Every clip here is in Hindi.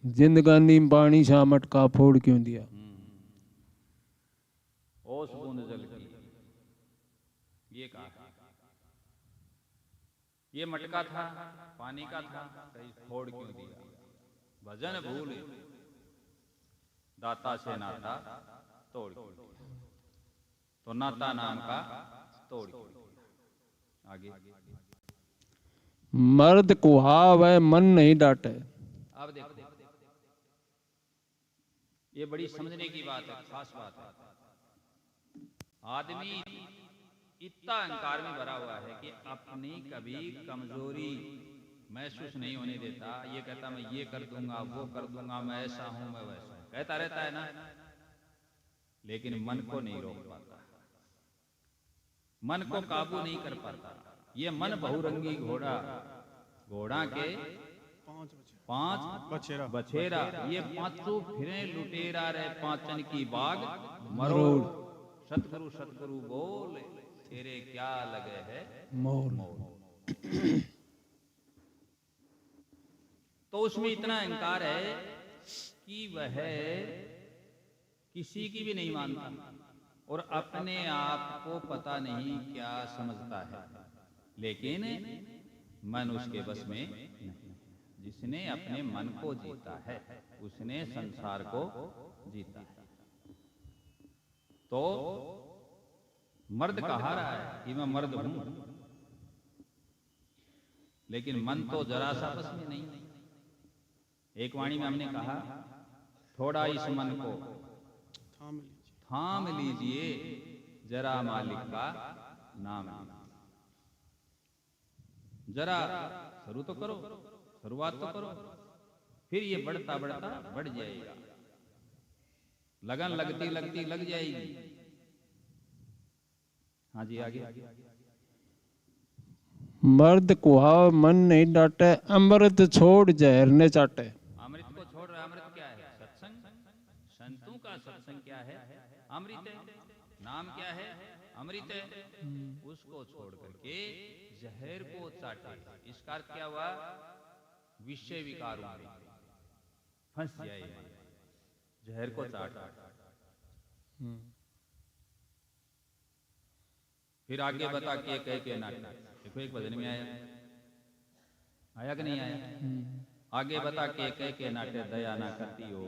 जिंदगानी में पानी सा मटका फोड़ क्यों दिया। ओस बूंद जल की, ये कहा। ये मटका था, पानी का था, कहीं फोड़ क्यों दिया। भजन भूल दाता से नाता तोड़ क्यों दिया। तो नाता नाम का तोड़ क्यों दिया। आगे मर्द कुहाव है मन नहीं डांटे। अब देखो, ये बड़ी समझने की बात है, खास बात है। आदमी इतना अहंकार में भरा हुआ है कि अपनी कभी कमजोरी महसूस नहीं होने देता। ये कहता मैं ये कर दूंगा, वो कर दूंगा, मैं ऐसा हूं, मैं वैसा हूं, कहता रहता है ना, लेकिन मन को नहीं रोक पाता, मन को काबू नहीं कर पाता। ये मन बहुरंगी घोड़ा, घोड़ा के पांच बछेरा, ये पांचों फिरे लुटेरा रे पांचन की बाग मरोड़। सतगुरु सतगुरु बोल तेरे क्या लगे है मोर। तो उसमें इतना अहंकार है कि वह किसी की भी नहीं मानता और अपने आप को पता नहीं क्या समझता है, लेकिन मन उसके बस में नहीं। जिसने अपने मन को जीता है उसने संसार को जीता है। तो मर्द कहा रहा है कि मैं मर्द हूं, लेकिन मन तो जरा सा बस में नहीं। एक वाणी में हमने कहा, थोड़ा इस मन को थाम लीजिए, जरा मालिक का नाम लीजिए। जरा शुरू तो करो, शुरुआत तो करो, फिर ये बढ़ता बढ़ता बढ़ जाएगा। लगन लगती लगती लग जाएगी। हाँ जी आगे। मर्द कुहाव मन नहीं डांटे, अमृत छोड़ जहर ने चाटे। अमृत को छोड़ रहा, अमृत क्या है? सत्संग। संतों का सत्संग क्या है? अमृत है। नाम क्या है? अमृत है। उसको छोड़ करके जहर को चाटे, इसका अर्थ क्या हुआ? विषय विकारों में फंस जाए, जहर को चाटा। फिर आगे बता के कह के नाटा। देखो एक भजन में आया, आया कि नहीं आया? आगे बता के कह के नाटे, दया ना करती हो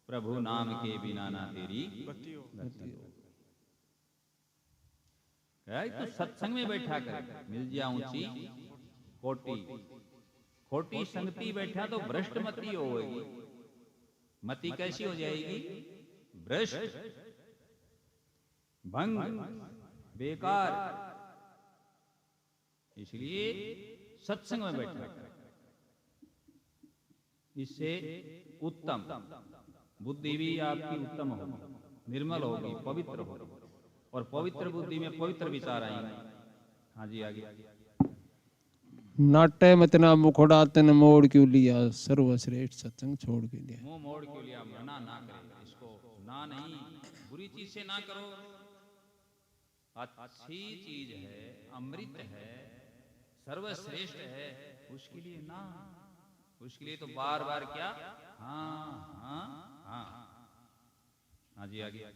प्रभु नाम के बिना ना तेरी गति हो। तो सत्संग में बैठा कर मिल जा ऊंची कोटि, खोटी संगति बैठा तो भ्रष्ट मति होगी। मति कैसी हो जाएगी? भ्रष्ट, भंग, बेकार। इसलिए सत्संग में बैठा, इससे उत्तम बुद्धि भी आपकी उत्तम होगी, निर्मल होगी, पवित्र होगी, और पवित्र बुद्धि में पवित्र विचार आएंगे। हाँ जी आगे। नाटे मतना मुखड़ा तन मोड़ क्यों लिया, सर्वश्रेष्ठ सत्संग छोड़ के लिया। मुंह मोड़ क्यों लिया? मना ना करे इसको, ना नहीं, बुरी चीज से ना करो। अच्छी चीज है, अमृत है, सर्वश्रेष्ठ है, उसके लिए ना, उसके लिए तो बार बार क्या? हाँ हाँ हाँ। हाँ जी आगे।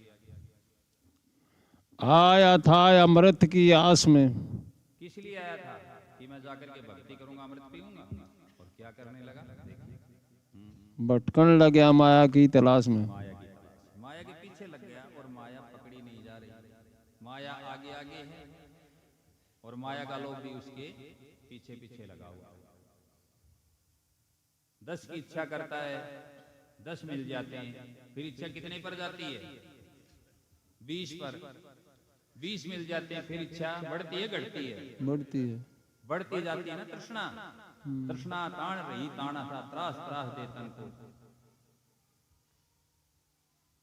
आया था अमृत की आस में। किस लिए आया था? कि मैं जाकर के भक्ति करूंगा, अमृत पीऊंगा, और क्या करने लगा? भटकन लग गया माया की तलाश में। माया की तलाश, माया के पीछे लग गया और माया पकड़ी नहीं जा रही। माया आगे आगे है और माया का लोभ भी उसके पीछे पीछे लगा हुआ। 10 की इच्छा करता है, 10 मिल जाते हैं, फिर इच्छा कितने पर जाती है? 20 पर। 20 मिल जाते हैं, फिर इच्छा बढ़ती है घटती है? बढ़ती है, बढ़ती जाती है ना। तृष्णा, तृष्णा ताण रही, ताना सा त्रास त्रास दे तन को।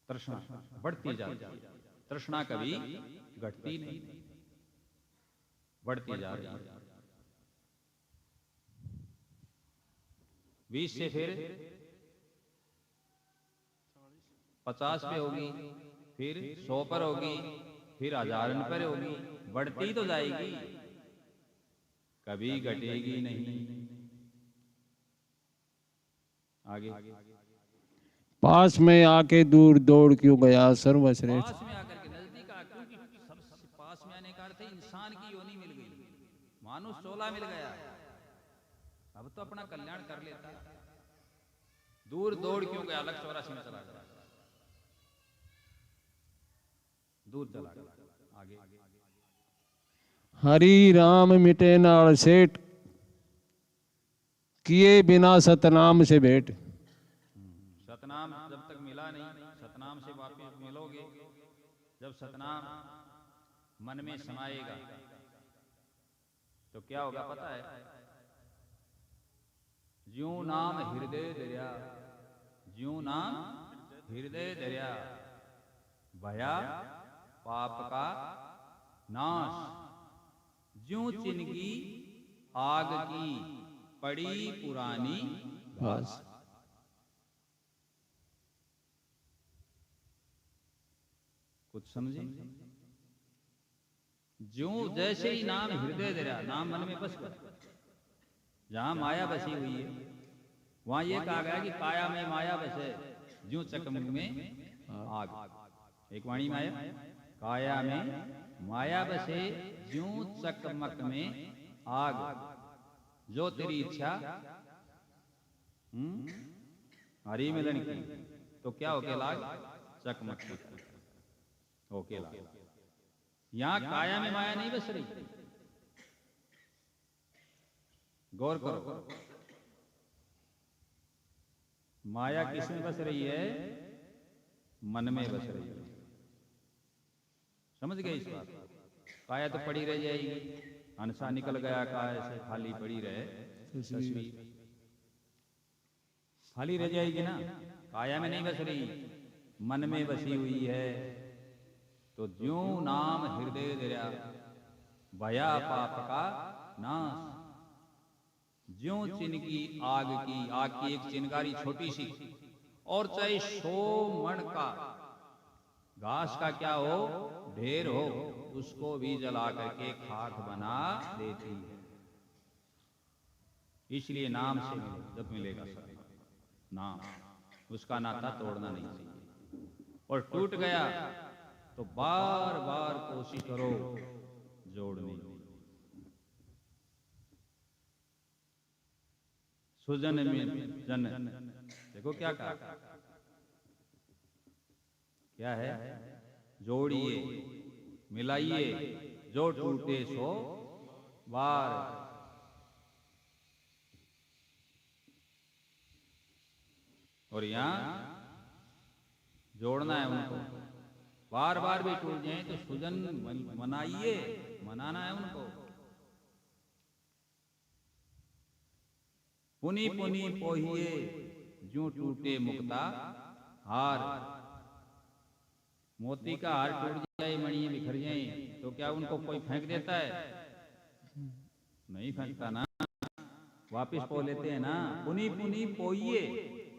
तृष्णा बढ़ती जाती है, तृष्णा कभी घटती नहीं, बढ़ती जा रही है। 20 से फिर 50 पे होगी, फिर 100 पर होगी, फिर 1000 पर होगी, बढ़ती तो जाएगी, कभी घटेगी नहीं। आगे पास में आके दूर दौड़ क्यों गया सर्वश्रेष्ठ। पास में आकर के नजदीक आ, क्योंकि सबसे पास में आने का अर्थ है इंसान की योनि मिल गई, मानुष चोला मिल गया, अब तो अपना कल्याण कर लेता। दूर दौड़ क्यों गया, अलग 84 में चला गया, दूर चला गया। आगे हरि राम मिटे नाल सेठ, किए बिना सतनाम से भेंट। सतनाम जब तक मिला नहीं, सतनाम से वापिस मिलोगे जब सतनाम मन में समाएगा तो क्या होगा पता है? ज्यों नाम हृदय दरिया, ज्यों नाम हृदय दरिया, भया पाप का नाश, ज्यों चिनगी आग की पड़ी पुरानी घास। कुछ समझे? ज्यों जैसे ही नाम हृदय दरिया, नाम मन में बस गया, जहां माया बसी हुई है वहां ये कहा गया कि काया में माया बसे, ज्यों चकमक में आग। एक वाणी में आया, काया में माया बसे ज्यों चकमक में आग, जो तेरी इच्छा हरी मिलन की तो क्या होके लाग, चकमक होके लाग। यहां काया में माया नहीं बस रही, गौर करो, माया किस में बस रही है? मन में बस रही है। समझ गए इस बात? काया तो पड़ी रह जाएगी, हंसा निकल गया काया से, खाली पड़ी रहे तस्वीर, खाली रह जाएगी ना। काया में नहीं बस रही, मन में बसी हुई है। तो ज्यों नाम हृदय दरिया, भया पाप का नाश, ज्यों चिनकी आग की, आग की एक चिनगारी छोटी सी, और चाहे 100 मण का घास का क्या हो, ढेर हो, उसको भी जला करके खाक बना देती है। इसलिए नाम से जब मिलेगा नाम, उसका नाता तोड़ना नहीं चाहिए। और टूट गया तो बार बार कोशिश करो जोड़ने की। सुजन में जन, देखो क्या कहा, क्या है? जोड़िए मिलाइए, जो टूटे सो बार। और यहां जोड़ना है उनको, बार बार भी टूट जाए तो सुजन मनाइए, मनाना है उनको। पुनी पुनी पोहिए ज्यों टूटे मुक्ता हार। मोती का हार टूट जाए, मणियां बिखर जाए तो क्या उनको कोई फेंक देता है? नहीं फेंकता ना, वापिस पो लेते हैं ना। पुनी पुनी पोइए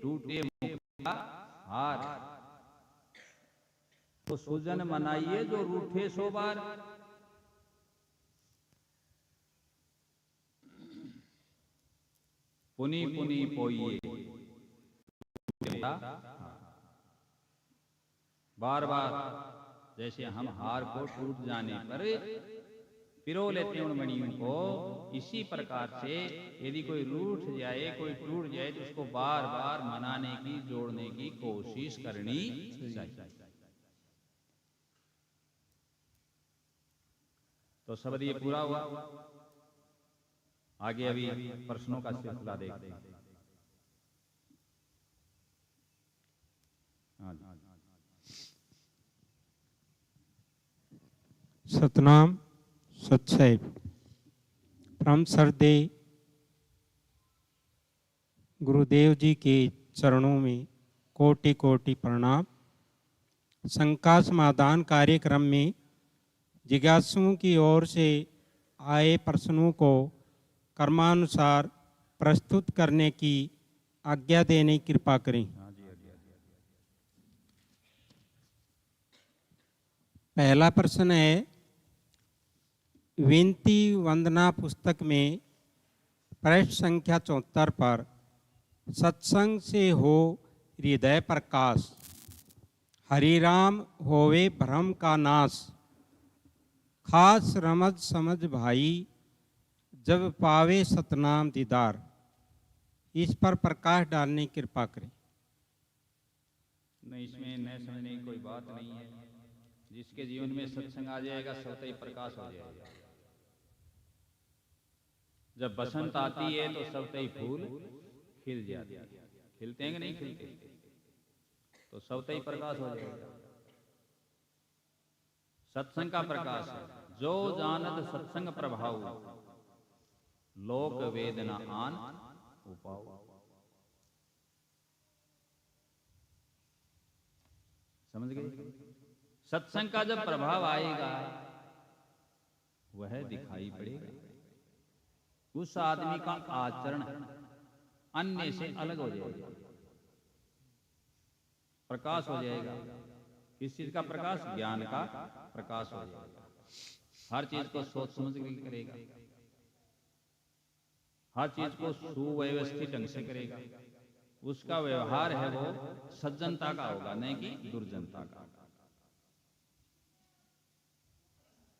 टूटे मुक्ता हार, तो सुजन मनाइए जो रूठे सो बार। पुनी पुनी पोइए, बार बार जैसे हम हार को टूट जाने पर पिरो लेते हैं उन मणियों को, इसी प्रकार से यदि कोई रूठ जाए, कोई टूट जाए तो उसको बार बार मनाने की, जोड़ने की कोशिश करनी चाहिए। तो शब्द ये पूरा हुआ। आगे अभी प्रश्नों का सिलसिला देखते हैं। सतनाम सत्सै परम श्रद्धेय गुरुदेव जी के चरणों में कोटि कोटि प्रणाम। शंका समाधान कार्यक्रम में जिज्ञासुओं की ओर से आए प्रश्नों को कर्मानुसार प्रस्तुत करने की आज्ञा देने की कृपा करें। पहला प्रश्न है, विनती वंदना पुस्तक में पृष्ठ संख्या 74 पर सत्संग से हो हृदय प्रकाश, हरि राम होवे भ्रम का नाश, खास रमज समझ भाई जब पावे सतनाम दीदार। इस पर प्रकाश डालने की कृपा करें। नहीं, इसमें न समझने की कोई बात नहीं है। जिसके जीवन में सत्संग आ जाएगा स्वतः ही प्रकाश हो जाएगा। जब बसंत आती है तो स्वतः ही फूल खिल जाते हैं। खिलते हैं कि नहीं खिलते? तो स्वतः ही प्रकाश हो जाएगा। सत्संग का प्रकाश है। जो जानत सत्संग प्रभाव, लोक वेदना आन उपाव। समझ गए? सत्संग का जब प्रभाव आएगा वह दिखाई पड़ेगा। उस आदमी का आचरण अन्य से अलग हो जाएगा, प्रकाश हो जाएगा। किस चीज का प्रकाश? ज्ञान का प्रकाश हो जाएगा। हर चीज को सोच समझ के करेगा, हर चीज को सुव्यवस्थित ढंग से करेगा। उसका व्यवहार है वो सज्जनता का होगा, नहीं कि दुर्जनता का।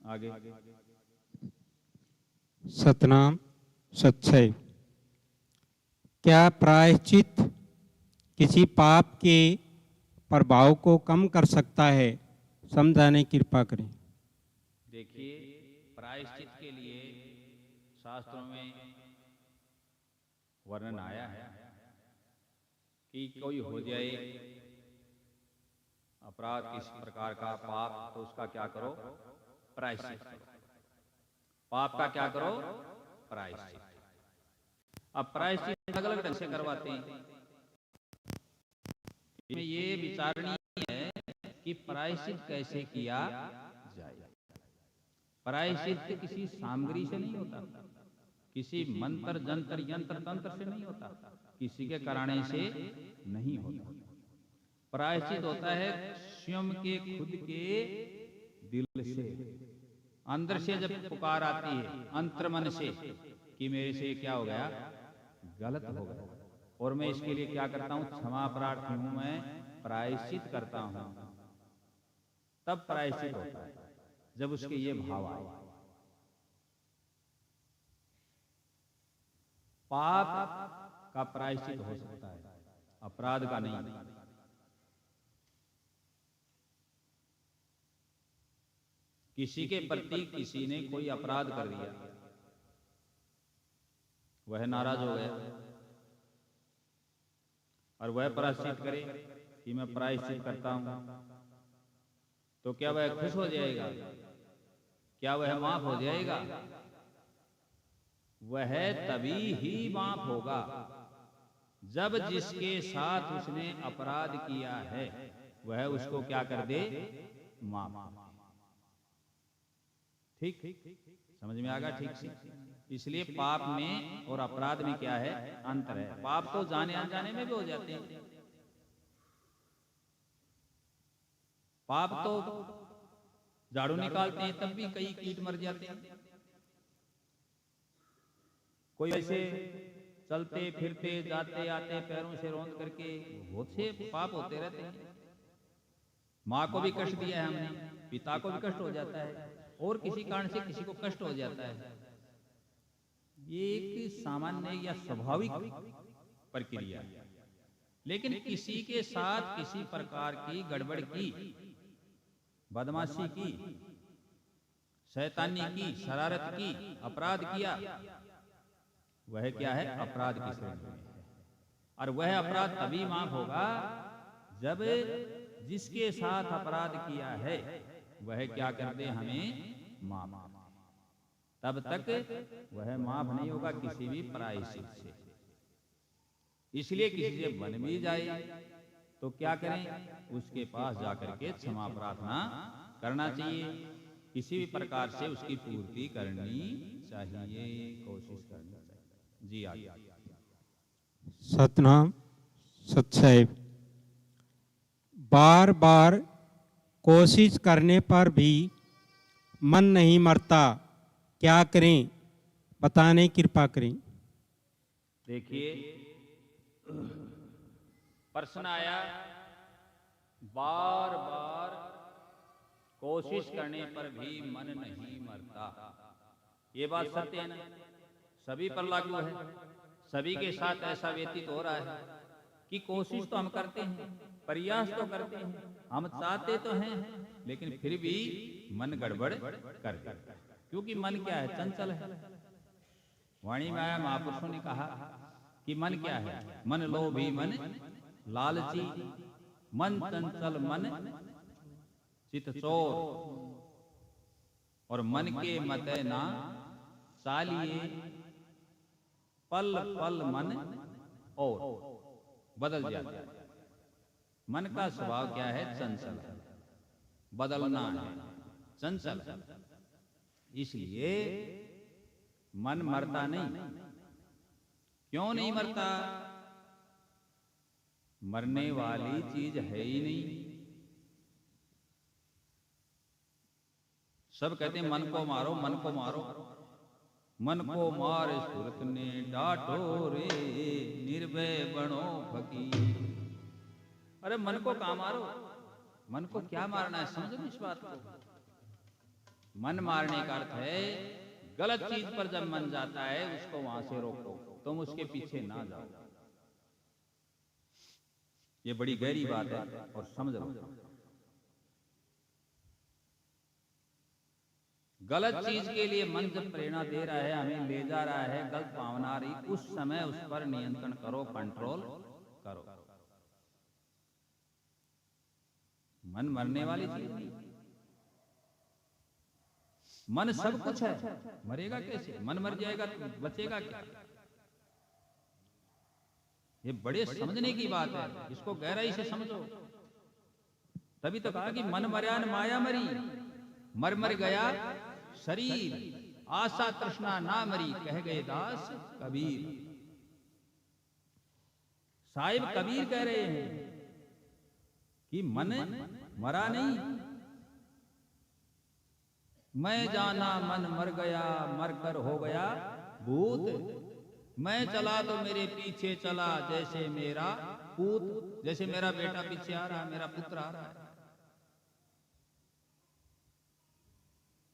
आगे सतनाम सच्चाई। क्या प्रायश्चित किसी पाप के प्रभाव को कम कर सकता है? समझाने की कृपा करें। देखिए, प्रायश्चित के लिए शास्त्रों में वर्णन आया है कि कोई हो जाए अपराध किसी प्रकार का, पाप, तो उसका क्या करो? प्रायश्चित करो। पाप का क्या करो? प्रायश्चित। अब प्रायश्चित अलग अलग ढंग से करवाते हैं। इसमें ये विचारणीय है कि प्रायश्चित कैसे किया जाए। प्रायश्चित किसी सामग्री से नहीं होता, किसी मंत्र जंत्र यंत्र तंत्र से नहीं होता, किसी के कराने से नहीं होता। प्रायश्चित होता है स्वयं के खुद के दिल से, अंदर से जब पुकार आती है अंतर्मन से कि मेरे से क्या हो गया, गलत हो गया, और मैं इसके लिए क्या करता हूं? क्षमा प्रार्थी हूं, मैं प्रायश्चित करता हूं। तब प्रायश्चित होता है जब उसके ये भाव आए। पाप का प्रायश्चित हो सकता है, अपराध का नहीं। किसी के प्रति किसी ने कोई अपराध कर दिया, वह नाराज हो गया और वह प्रायश्चित करे कि मैं प्रायश्चित करता हूं, तो क्या वह खुश हो जाएगा? क्या वह माफ हो जाएगा? वह तभी ही माफ होगा जब जिसके साथ उसने अपराध किया है वह उसको क्या कर दे? माफ। ठीक समझ में आ गया? ठीक से। इसलिए पाप में और अपराध में क्या है? अंतर है। पाप तो जाने अनजाने में भी हो जाते हैं। पाप तो झाड़ू निकालते हैं तब भी कई कीट मर जाते हैं। कोई ऐसे चलते फिरते जाते आते पैरों से रौंद करके बहुत से पाप होते रहते हैं। माँ को भी कष्ट दिया है हमने, पिता को भी कष्ट हो जाता है, और किसी कारण से किसी को कष्ट हो जाता है। ये एक सामान्य या स्वाभाविक प्रक्रिया है। लेकिन किसी के साथ किसी प्रकार की गड़बड़ की, बदमाशी की, शैतानी की, शरारत की, अपराध किया, वह क्या है? अपराध की श्रेणी में है। और वह अपराध तभी माफ होगा जब जिसके साथ अपराध किया है वह क्या कर दे? हमें माफ। तब तक वह माफ नहीं होगा किसी भी प्रायश्चित से। इसलिए किसी से बन भी जाए तो क्या करें? उसके पास जाकर के क्षमा प्रार्थना करना चाहिए। किसी भी प्रकार से उसकी पूर्ति करनी चाहिए, कोशिश करनी चाहिए। जी आगे। सतनाम सच्चाई। बार बार कोशिश करने पर भी मन नहीं मरता, क्या करें? बताने की कृपा करें। देखिए, प्रश्न आया, बार बार कोशिश करने पर भी मन नहीं मरता। ये बात सत्य है ना? सभी पर लागू है। सभी के साथ ऐसा व्यतीत हो रहा है कि कोशिश तो हम करते हैं, प्रयास तो करते हैं, हम चाहते तो हैं, लेकिन फिर भी मन गड़बड़ कर देता है। क्योंकि मन क्या है? चंचल है। वाणी में आया, महापुरुषों ने कहा कि मन क्या है? मन लोभी, मन लालची, मन चंचल, मन चित चोर, और मन के मते ना चालिए, पल पल मन और बदल जाता है। मन का स्वभाव क्या है? चंचल है, बदलना है, चंचल है। इसलिए मन मरता नहीं। क्यों नहीं मरता? मरने वाली चीज है ही नहीं। सब कहते हैं मन को मारो, मन को मारो। मन को मारे सुरत ने डांटो रे, निर्भय बनो फकीर। अरे मन को कहाँ मारो? मन को क्या मारना है? समझो इस बात को। मन मारने का अर्थ है गलत चीज पर जब मन जाता है उसको वहां से रोको, तुम उसके पीछे ना जाओ। ये बड़ी गहरी बात है और समझ लो। गलत चीज के लिए मन जब प्रेरणा दे रहा है, हमें ले जा रहा है, गलत भावना आ रही, उस समय उस पर नियंत्रण करो, कंट्रोल करो। मन मरने वाली चीज नहीं। मन सब कुछ है, मरेगा कैसे? मन मर जाएगा तो बचेगा क्या? ये बड़े समझने की बात है, इसको गहराई से समझो। तभी तो कहा कि मन मर्या न माया मरी, मर मर गया शरीर, आशा तृष्णा ना मरी, कह गए दास कबीर। साहिब कबीर कह रहे हैं कि मन मरा नहीं। मैं जाना मन मर गया, मर कर हो गया भूत। मैं चला तो मेरे पीछे चला, जैसे मेरा पूत, जैसे मेरा बेटा पीछे आ रहा है, मेरा पुत्र आ रहा है।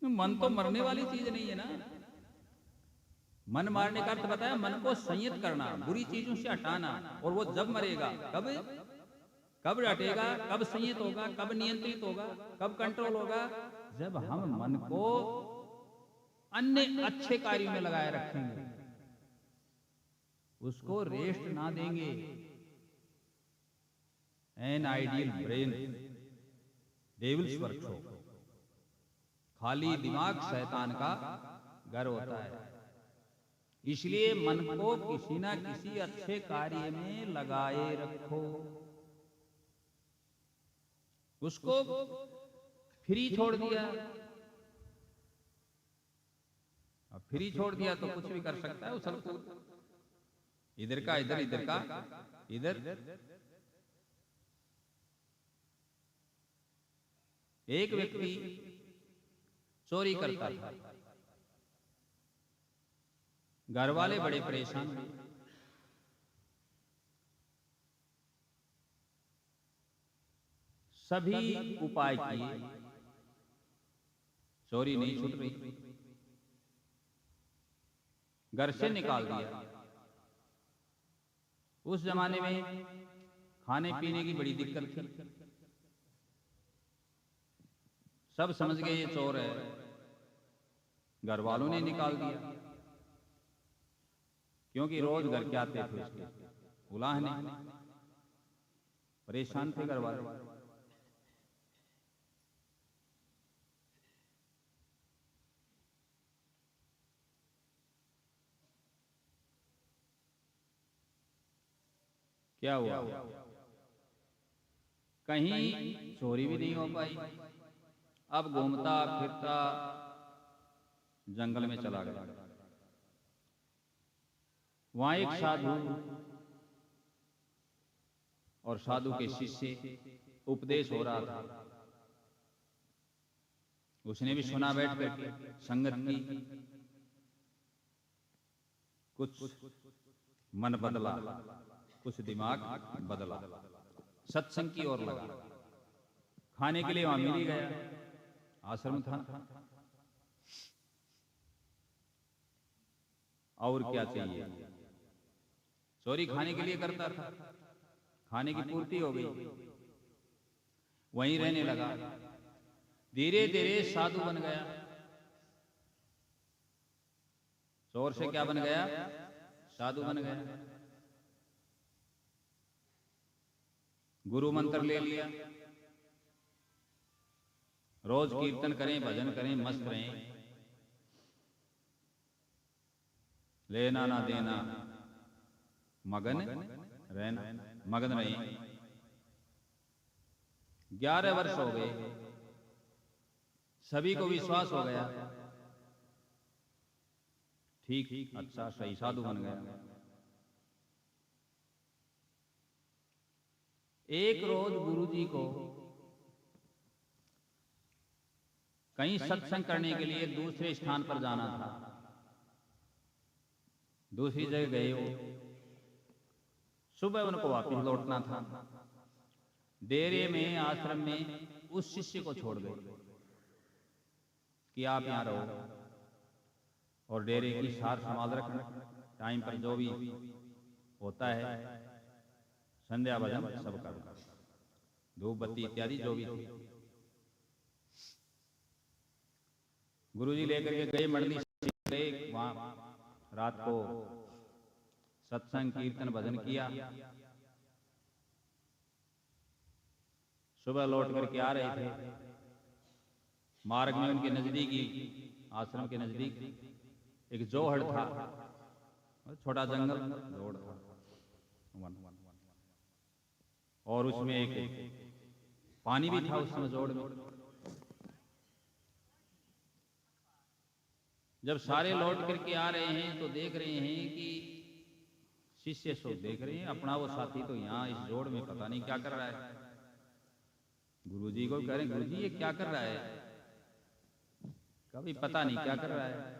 मन तो मरने वाली चीज नहीं है ना। मन मारने का अर्थ बताया, मन को संयत करना, बुरी चीजों से हटाना। और वो जब मरेगा, कब कब हटेगा, कब संयत होगा, कब नियंत्रित होगा, कब कंट्रोल होगा? जब हम मन को अन्य अच्छे कार्यों में लगाए रखेंगे, उसको रेस्ट ना देंगे। An ideal brain devils workshop, खाली दिमाग शैतान का घर होता है। इसलिए मन को किसी ना किसी अच्छे कार्य में लगाए रखो। उसको फ्री छोड़ दिया, अब फ्री छोड़ दिया तो कुछ भी कर सकता है उछल कूद, इधर का इधर, इधर का इधर। एक व्यक्ति चोरी करता था, घर वाले बड़े परेशान हुए। सभी उपाय किए, चोरी नहीं छूट रही। घर से निकाल दिया। उस जमाने में खाने पीने की बड़ी दिक्कत थी। सब समझ गए ये चोर है, घर वालों ने निकाल दिया, क्योंकि रोज घर के आते थे उसके उलाहने। परेशान थे घर वाले। क्या हुआ? कहीं चोरी भी नहीं हो पाई। अब घूमता फिरता जंगल में चला गया। वहां एक साधु और साधु के शिष्य उपदेश हो रहा था। उसने भी सुना बैठ करके, संगत की। कुछ मन बदला, कुछ दिमाग बदला, सत्संग की ओर लगा। खाने के लिए वहां मिल ही गया, आश्रम था, और क्या चाहिए। चोरी खाने के लिए करता था, खाने की पूर्ति हो गई, वहीं रहने लगा। धीरे धीरे साधु बन गया। चोर से क्या बन गया? साधु बन गया। गुरु मंत्र ले लिया, रोज कीर्तन करें, भजन करें, मस्त रहें, लेना ना देना, मगन रहना, मगन रहें। 11 वर्ष हो गए, सभी को विश्वास हो गया, ठीक, अच्छा, सही साधु बन गया। एक रोज गुरुजी को कहीं सत्संग करने के लिए दूसरे स्थान पर जाना था। दूसरी जगह गए वो, सुबह उनको वापस लौटना था। डेरे में, आश्रम में उस शिष्य को छोड़ गए कि आप यहां रहो और डेरे की सार संभाल रखना, टाइम पर जो भी होता है, संध्या भजन सब करना, धूप बत्ती इत्यादि जो भी थी। गुरुजी लेकर के गए मंडली से, वहां रात को सत्संग कीर्तन भजन किया। सुबह लौट करके आ रहे थे, मार्ग में उनके नजदीकी, आश्रम के नजदीक एक जोहड़ था, छोटा जंगल जोहड़ था, और उसमें एक पानी भी था उस समय जोड़ में। जब सारे लौट करके आ रहे हैं तो देख रहे हैं कि शिष्य सब देख रहे हैं, अपना वो साथी तो यहाँ इस जोड़ में पता नहीं क्या कर रहा है। गुरुजी को कह रहे हैं, गुरुजी ये क्या कर रहा है? कभी पता नहीं क्या कर रहा है,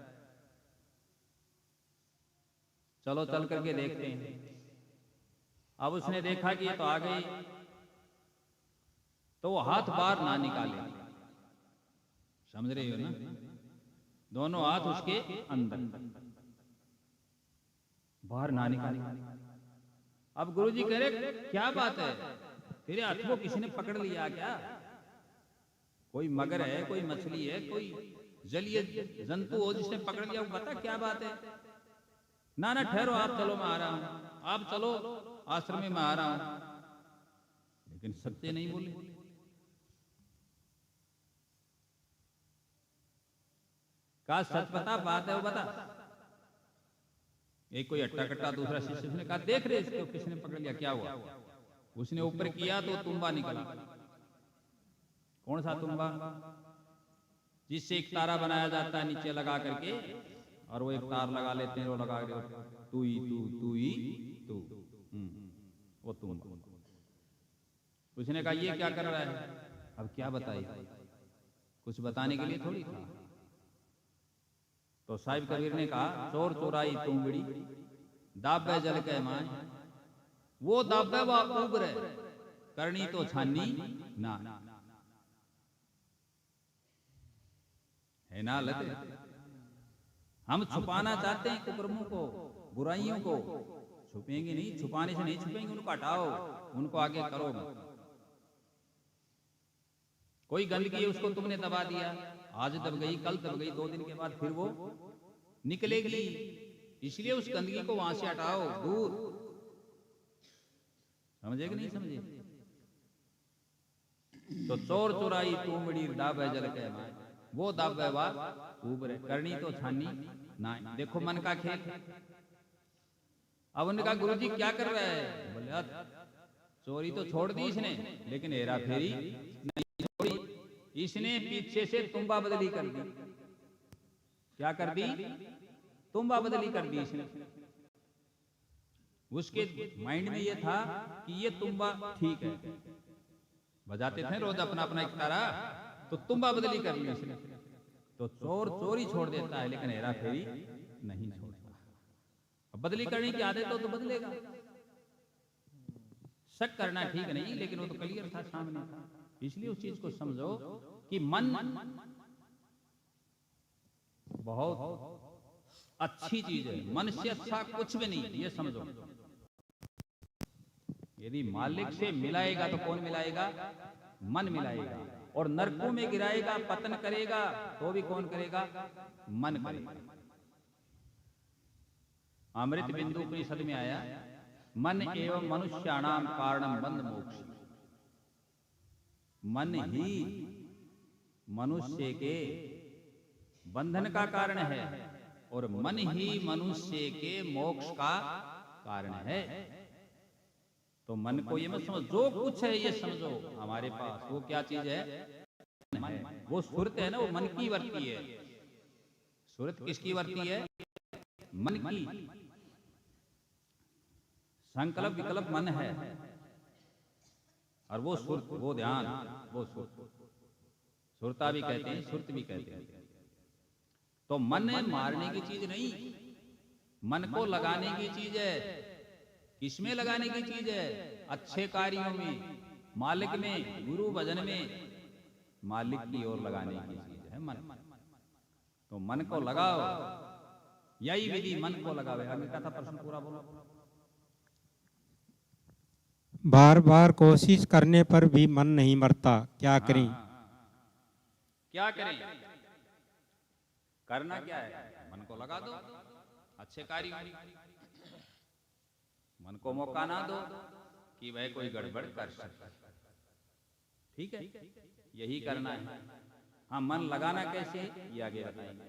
चलो चल करके देखते हैं। अब उसने देखा कि ये तो आ गई, तो वो हाथ बाहर ना निकाले, समझ रहे हो ना, दोनों हाथ उसके अंदर, बाहर ना निकाले। अब गुरुजी कह रहे क्या बात है, तेरे हाथ को किसी ने पकड़ लिया क्या? कोई मगर है, कोई मछली है, कोई जलीय जंतु हो जिसने पकड़ लिया, वो बता क्या बात है? ना ना ठहरो, आप चलो, मैं आ रहा हूं, आप चलो आश्रम में, मैं आ रहा हूं। लेकिन सत्य नहीं बोले। कहा सच बता, बात है वो बता। एक कोई अट्टा कट्टा दूसरा शिष्य, उसने कहा देख रहे इसको किसने पकड़ लिया, क्या हुआ? उसने ऊपर किया तो तुम्बा निकला। कौन सा तुम्बा? जिससे एक तारा बनाया जाता है नीचे लगा करके, और वो एक तार लगा लेते हैं, वो लगा के तू ही तू, वो तुम्बा। उसने कहा ये क्या कर रहा है? अब क्या बताए, कुछ बताने के लिए थोड़ी था। तो साहिब कबीर ने कहा चोर चोराई तुमबड़ी, दाबे जल के माए, वो दाबे वा उबरे, करनी तो छानी ना, है ना लते। हम छुपाना चाहते हैं कुकर्मों को, बुराइयों को, छुपेंगे नहीं, छुपाने से नहीं छुपेंगे, उनको हटाओ, उनको आगे करो। कोई गंदगी है उसको तुमने दबा दिया, आज दब गई, कल दब गई, 2 दिन के बाद फिर वो निकलेगी, इसलिए उस गंदगी को वहां से हटाओ, दूर। समझे कि नहीं समझे? तो चोर चोराई तुमड़ी दाबे जल के माए, वो दाबे वा उबरे, करनी तो छानी ना। देखो मन का खेल। अब उन्होंने कहा गुरुजी क्या कर रहा है? बोले चोरी तो छोड़ दी इसने, लेकिन हेरा फेरी नहीं छोड़ी। इसने पीछे से तुम्बा बदली कर दी। क्या कर दी? तुम्बा बदली कर दी इसने। उसके माइंड में ये था कि ये तुम्बा ठीक है, बजाते थे रोज अपना अपना एक तारा, तो तुम्बा बदली कर ली इसने। तो चोर चोरी छोड़ देता है, लेकिन हेरा फेरी नहीं छोड़ता। अब बदली करने की आदत हो तो बदलेगा। शक करना ठीक नहीं, लेकिन वो तो क्लियर था सामने था। इसलिए उस चीज को समझो कि मन बहुत अच्छी चीज है, मन से अच्छा कुछ भी नहीं, ये समझो। यदि मालिक से मिलाएगा तो कौन मिलाएगा? मन मिलाएगा। और नरकों में गिराएगा, पतन करेगा तो भी कौन करेगा? मन करेगा। अमृत बिंदु उपनिषद में आया, मन एवं मनुष्याणाम कारणम बंध मोक्ष। मन ही मनुष्य के बंधन का कारण है और मन ही मनुष्य के मोक्ष का कारण है। तो मन को ये मत समझो, जो कुछ है ये समझो हमारे पास वो क्या चीज है? मन है। वो सुरत है ना, वो मन की वर्ती है। सुरत किसकी वर्ती है? मन की। संकल्प विकल्प मन है, और वो सुरत, वो ध्यान, वो सुरत, सुरता भी कहते हैं, सुरत भी कहते हैं। तो मन मारने की चीज नहीं, मन को लगाने की चीज है। किसमें लगाने की चीज है? अच्छे कार्यों में, मालिक में, गुरु भजन में, मालिक की ओर लगाने की चीज है मन। तो मन को लगाओ, यही विधि मन को लगावे। आगे का था प्रश्न पूरा बोलो। बार बार कोशिश करने पर भी मन नहीं मरता, क्या करें? क्या करें? करना क्या है? मन को लगा दो अच्छे कार्यों में। मन को मौका ना दो कि वह कोई गड़बड़ कर सकता। ठीक है, यही करना है। हाँ, मन लगाना कैसे, ये आगे बताएंगे।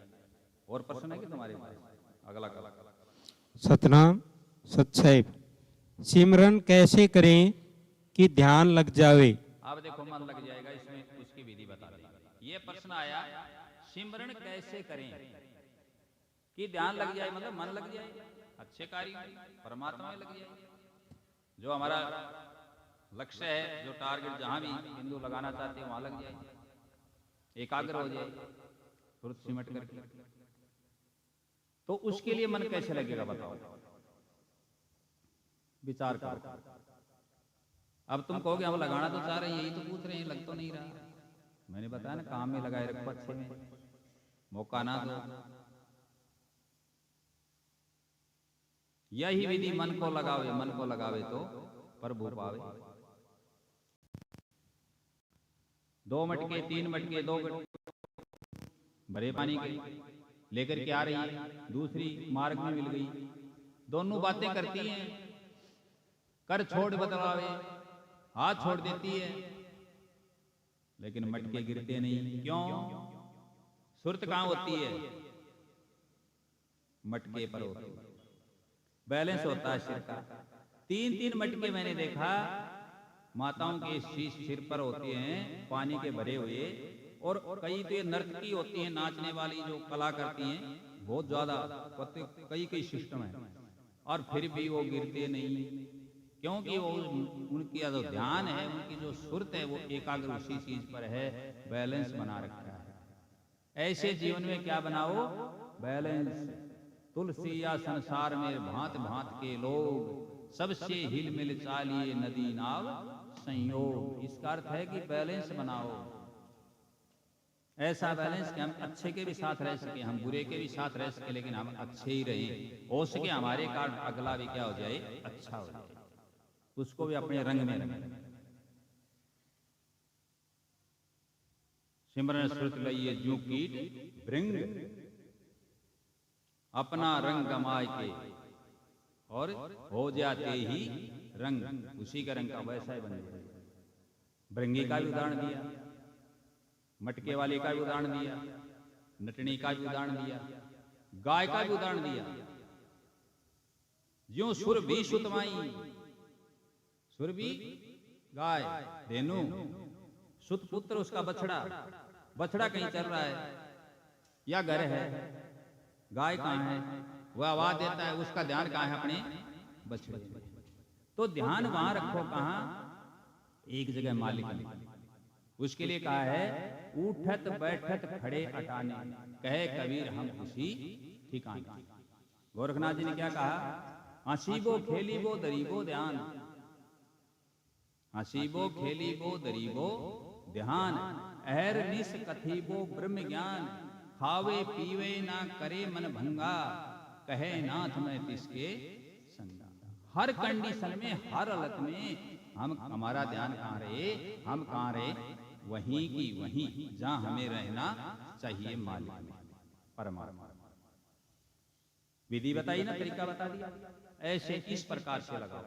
और प्रश्न है कि तुम्हारे पास? अगला सतनाम सत्सैव, सिमरन कैसे करें कि ध्यान लग जावे? अब देखो, मन लग जाएगा, इसमें उसकी विधि बता देंगे। ये प्रश्न आया, सिमरन कैसे करें कि ध्यान लग जाए, मतलब मन लग जाए, अच्छे कार्य परमात्मा में लग जाए। जो हमारा लक्ष्य है, जो टारगेट, जहां भी बिंदु लगाना चाहते हैं वहां लग जाए, एकाग्र हो जाए, तुरंत सिमट करके। तो उसके लिए मन कैसे लगेगा बताओ, विचार करो। अब तुम कहोगे हम लगाना तो चाह रहे हैं, यही तो पूछ रहे हैं, लग तो नहीं रहा। मैंने बताया ना, काम में लगाए रखो, अच्छे में, मौका ना दो। यही विधि मन को लगावे, मन को लगावे तो प्रभु पावे। 2 मटके 3 मटके 2 भरे पानी के लेकर के आ रही है, दूसरी मार्ग में मिल गई, दोनों बातें करती हैं, कर छोड़ बतलावे, हाथ छोड़ देती है, लेकिन मटके गिरते नहीं। क्यों? सुरत कहां होती है? मटके पर होती है। बैलेंस होता है सिर का। 3-3 मटके मैंने देखा माताओं के सिर पर होते हैं, पानी के भरे हुए। और कई तो ये नर्तकी होती हैं, नाचने वाली जो कला करती हैं, बहुत ज्यादा, कई सिस्टम है, और फिर भी वो गिरते नहीं। क्योंकि वो उनकी जो ध्यान है, उनकी जो सुरत है, वो एकाग्र उसी चीज पर है, बैलेंस बना रखा है। ऐसे जीवन में क्या बनाओ? बैलेंस। तुलसी या संसार में भांत भांत के लोग, सबसे हिल मिल चालिए नदी नाव संयोग। इसका अर्थ है कि बैलेंस बनाओ, ऐसा बैलेंस कि हम अच्छे के भी साथ रह सके, हम बुरे के भी साथ रह सके, लेकिन हम अच्छे ही रहें। हो सके हमारे कारण अगला भी क्या हो जाए? अच्छा हो जाए, उसको भी अपने रंग में रखें। सिमरन श्रुत लइए जू कीट भृंग, अपना रंग गमाए के और हो जाते ही रंग, उसी का रंग का वैसा ही बन जाए। भृंगी का भी उदाहरण दिया, मटके वाले का भी उदाहरण दिया, नटनी का भी उदाहरण दिया, गाय का भी उदाहरण दिया। ज्यों सुर भी सुतमाई, सुर भी गाय, धेनु, सुत पुत्र उसका बछड़ा, बछड़ा कहीं चल रहा है या घर है, गाय कहाँ है, वह आवाज देता है, उसका ध्यान कहाँ है? अपने बछड़े। तो ध्यान वहां रखो, कहाँ? एक जगह मालिक ने। उसके लिए कहा है, उठत बैठत खड़े अटाने, कहे कबीर हम उसी ठिकाने। गोरखनाथ जी ने क्या कहा? हंसीबो खेलीबो दरीबो ध्यान, हसीबो खेलीबो दरीबो ध्यान, अहर निस कथीबो ब्रह्म ज्ञान, खावे पीवे ना करे मन भंगा, कहे नाथ मैं तिसके संगा। हर कंडीशन में, हर हालत में हम, हमारा ध्यान कहाँ रहे, हम कहाँ रहे, वहीं की वहीं जहां हमें रहना चाहिए, मालिक में, परमात्मा। विधि बताई ना, तरीका बता दिया, ऐसे इस प्रकार से लगाओ,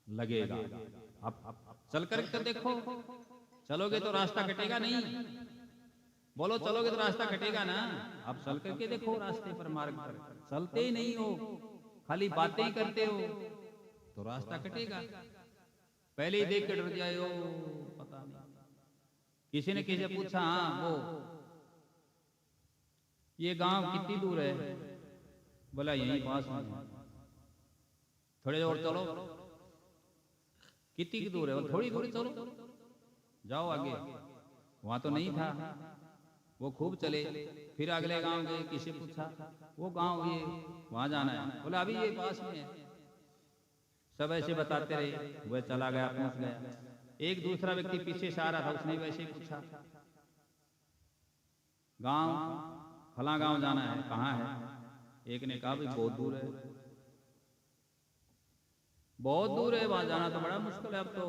लगेगा। अब चल कर देखो, चलोगे तो रास्ता कटेगा नहीं, बोलो चलोगे तो रास्ता कटेगा ना। अब चल करके देखो, रास्ते पर, मार्ग पर चलते ही नहीं हो, खाली बातें ही करते हो, तो रास्ता कटेगा। पहले ही देख के डर जाए हो, पता नहीं। किसी ने किसी से पूछा, हाँ वो ये गांव कितनी दूर है, बोला यहीं पास में है। थोड़े और चलो, कितनी की दूर है, वो थोड़ी दूर चलो, जाओ आगे। वहां तो नहीं था, वो खूब चले, फिर अगले गांव गए, किसी पूछा, वो गांव ये वहां जाना है, बोला अभी ये पास में है। सब ऐसे बताते रहे, वह चला गया, पहुंच गया। एक दूसरा व्यक्ति पीछे से आ रहा था, उसने वैसे ही पूछा, गांव फला गांव जाना है, कहाँ है? एक ने कहा भाई बहुत दूर है, बहुत दूर है, वहां जाना तो बड़ा मुश्किल है, अब तो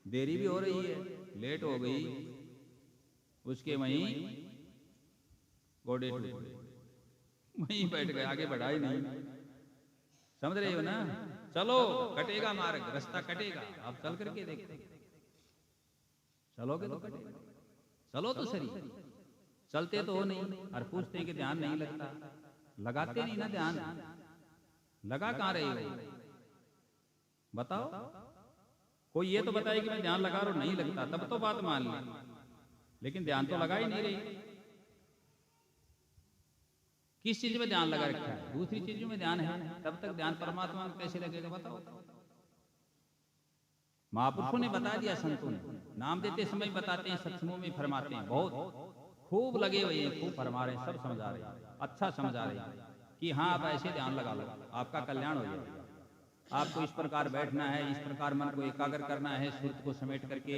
देरी भी हो रही है, लेट हो गई। उसके वहीं गोडे टूट गए, वहीं बैठ गए, आगे बढ़ा ही नहीं। समझ रहे हो ना? चलो, कटेगा मार्ग, रास्ता कटेगा। आप चल करके देखते, चलोगे तो कटेगा। चलो तो सही, चलते तो हो नहीं, और पूछते हैं कि ध्यान नहीं लगता, लगाते नहीं ना ध्यान, लगा कहाँ रहे हो? बताओ, कोई ये तो बताए कि मैं ध्यान लगा रहा हूं, नहीं लगता, तब तो बात मान ली, लेकिन ध्यान तो लगा ही नहीं रही। किस चीज में ध्यान लगा रखा है? दूसरी चीजों में ध्यान है, तब तक ध्यान परमात्मा में कैसे लगेगा? बताओ। महापुरुषों ने बता दिया, संतों ने नाम देते समय बताते हैं, सत्संगों में फरमाते हैं, बहुत खूब लगे हुए हैं, खूब फरमा रहे हैं, सब समझा रहे हैं, अच्छा समझा रहे हैं कि हाँ आप ऐसे ध्यान लगा लो, आपका कल्याण हो जाएगा। आपको इस प्रकार बैठना है, इस प्रकार मन को एकाग्र करना है, सुरत को समेट करके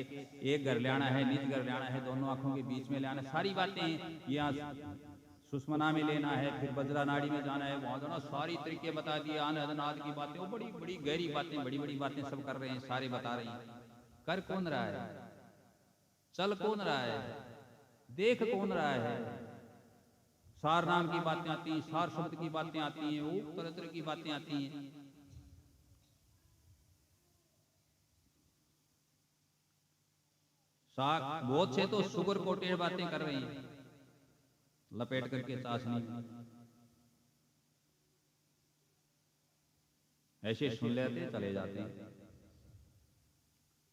एक घर ले आना है, निज घर ले आना है, दोनों आंखों के बीच में ले आना, सारी बातें यहाँ सुषमना में लेना है, फिर वज्रा नाड़ी में जाना है, वहां जाना, सारी तरीके बता दिए, अनाद की बातें, वो बड़ी बड़ी गहरी बातें, बड़ी बड़ी बातें सब कर रहे हैं, सारे बता रहे हैं। कर कौन रहा है? चल कौन रहा है? देख कौन रहा है? सार नाम की बातें आती हैं, सार शब्द की बातें आती हैं, वो तरह तरह की बातें आती हैं। साग बहुत से तो शुगर कोटेड बातें कर रहे हैं, लपेट करके चाशनी, ऐसे सुन लेते चले जाते हैं।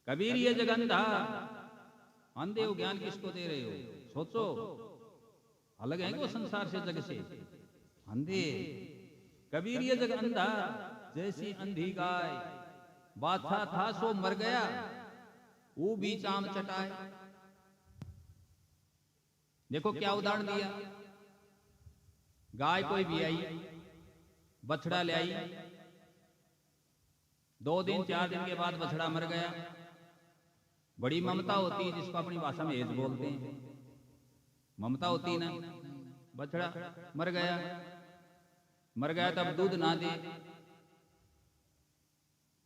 कबीर ये जग अंधा, अंधे हो, ज्ञान किसको दे रहे हो? सोचो, अलग है वो संसार से, जग से अंधे। कबीर ये जग अंधा, जैसी अंधी गाय, बाछा था सो मर गया, वो बीच आम चटाए। देखो क्या उदाहरण दिया, गाय कोई भी आई, बछड़ा ले आई, 2 दिन 4 दिन के बाद बछड़ा मर गया। बड़ी ममता होती है, जिसको अपनी भाषा में हेज बोलते हैं, ममता होती ना। बछड़ा मर गया, मर गया तब दूध ना दे,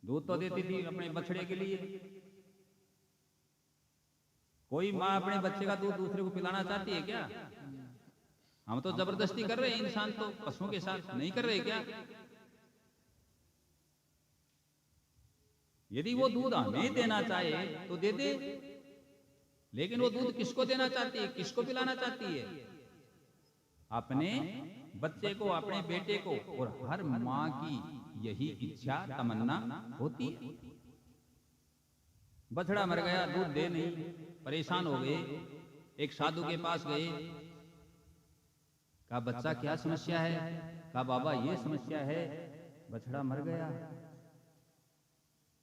दूध तो देती थी अपने बछड़े के लिए। कोई माँ अपने बच्चे का दूध दूसरे को पिलाना चाहती है क्या? हम तो जबरदस्ती कर रहे हैं, इंसान तो पशुओं के साथ नहीं कर रहे क्या? यदि वो दूध हमें देना चाहे तो दे दे, लेकिन वो दूध किसको देना चाहती है, किसको पिलाना चाहती है? अपने बच्चे को, अपने बेटे को। और हर माँ की यही इच्छा, तमन्ना होती है। बछड़ा मर गया, दूध दे नहीं, परेशान हो गए, एक साधु के पास गए, कहा बच्चा क्या समस्या है? कहा बाबा ये समस्या है, बछड़ा मर गया,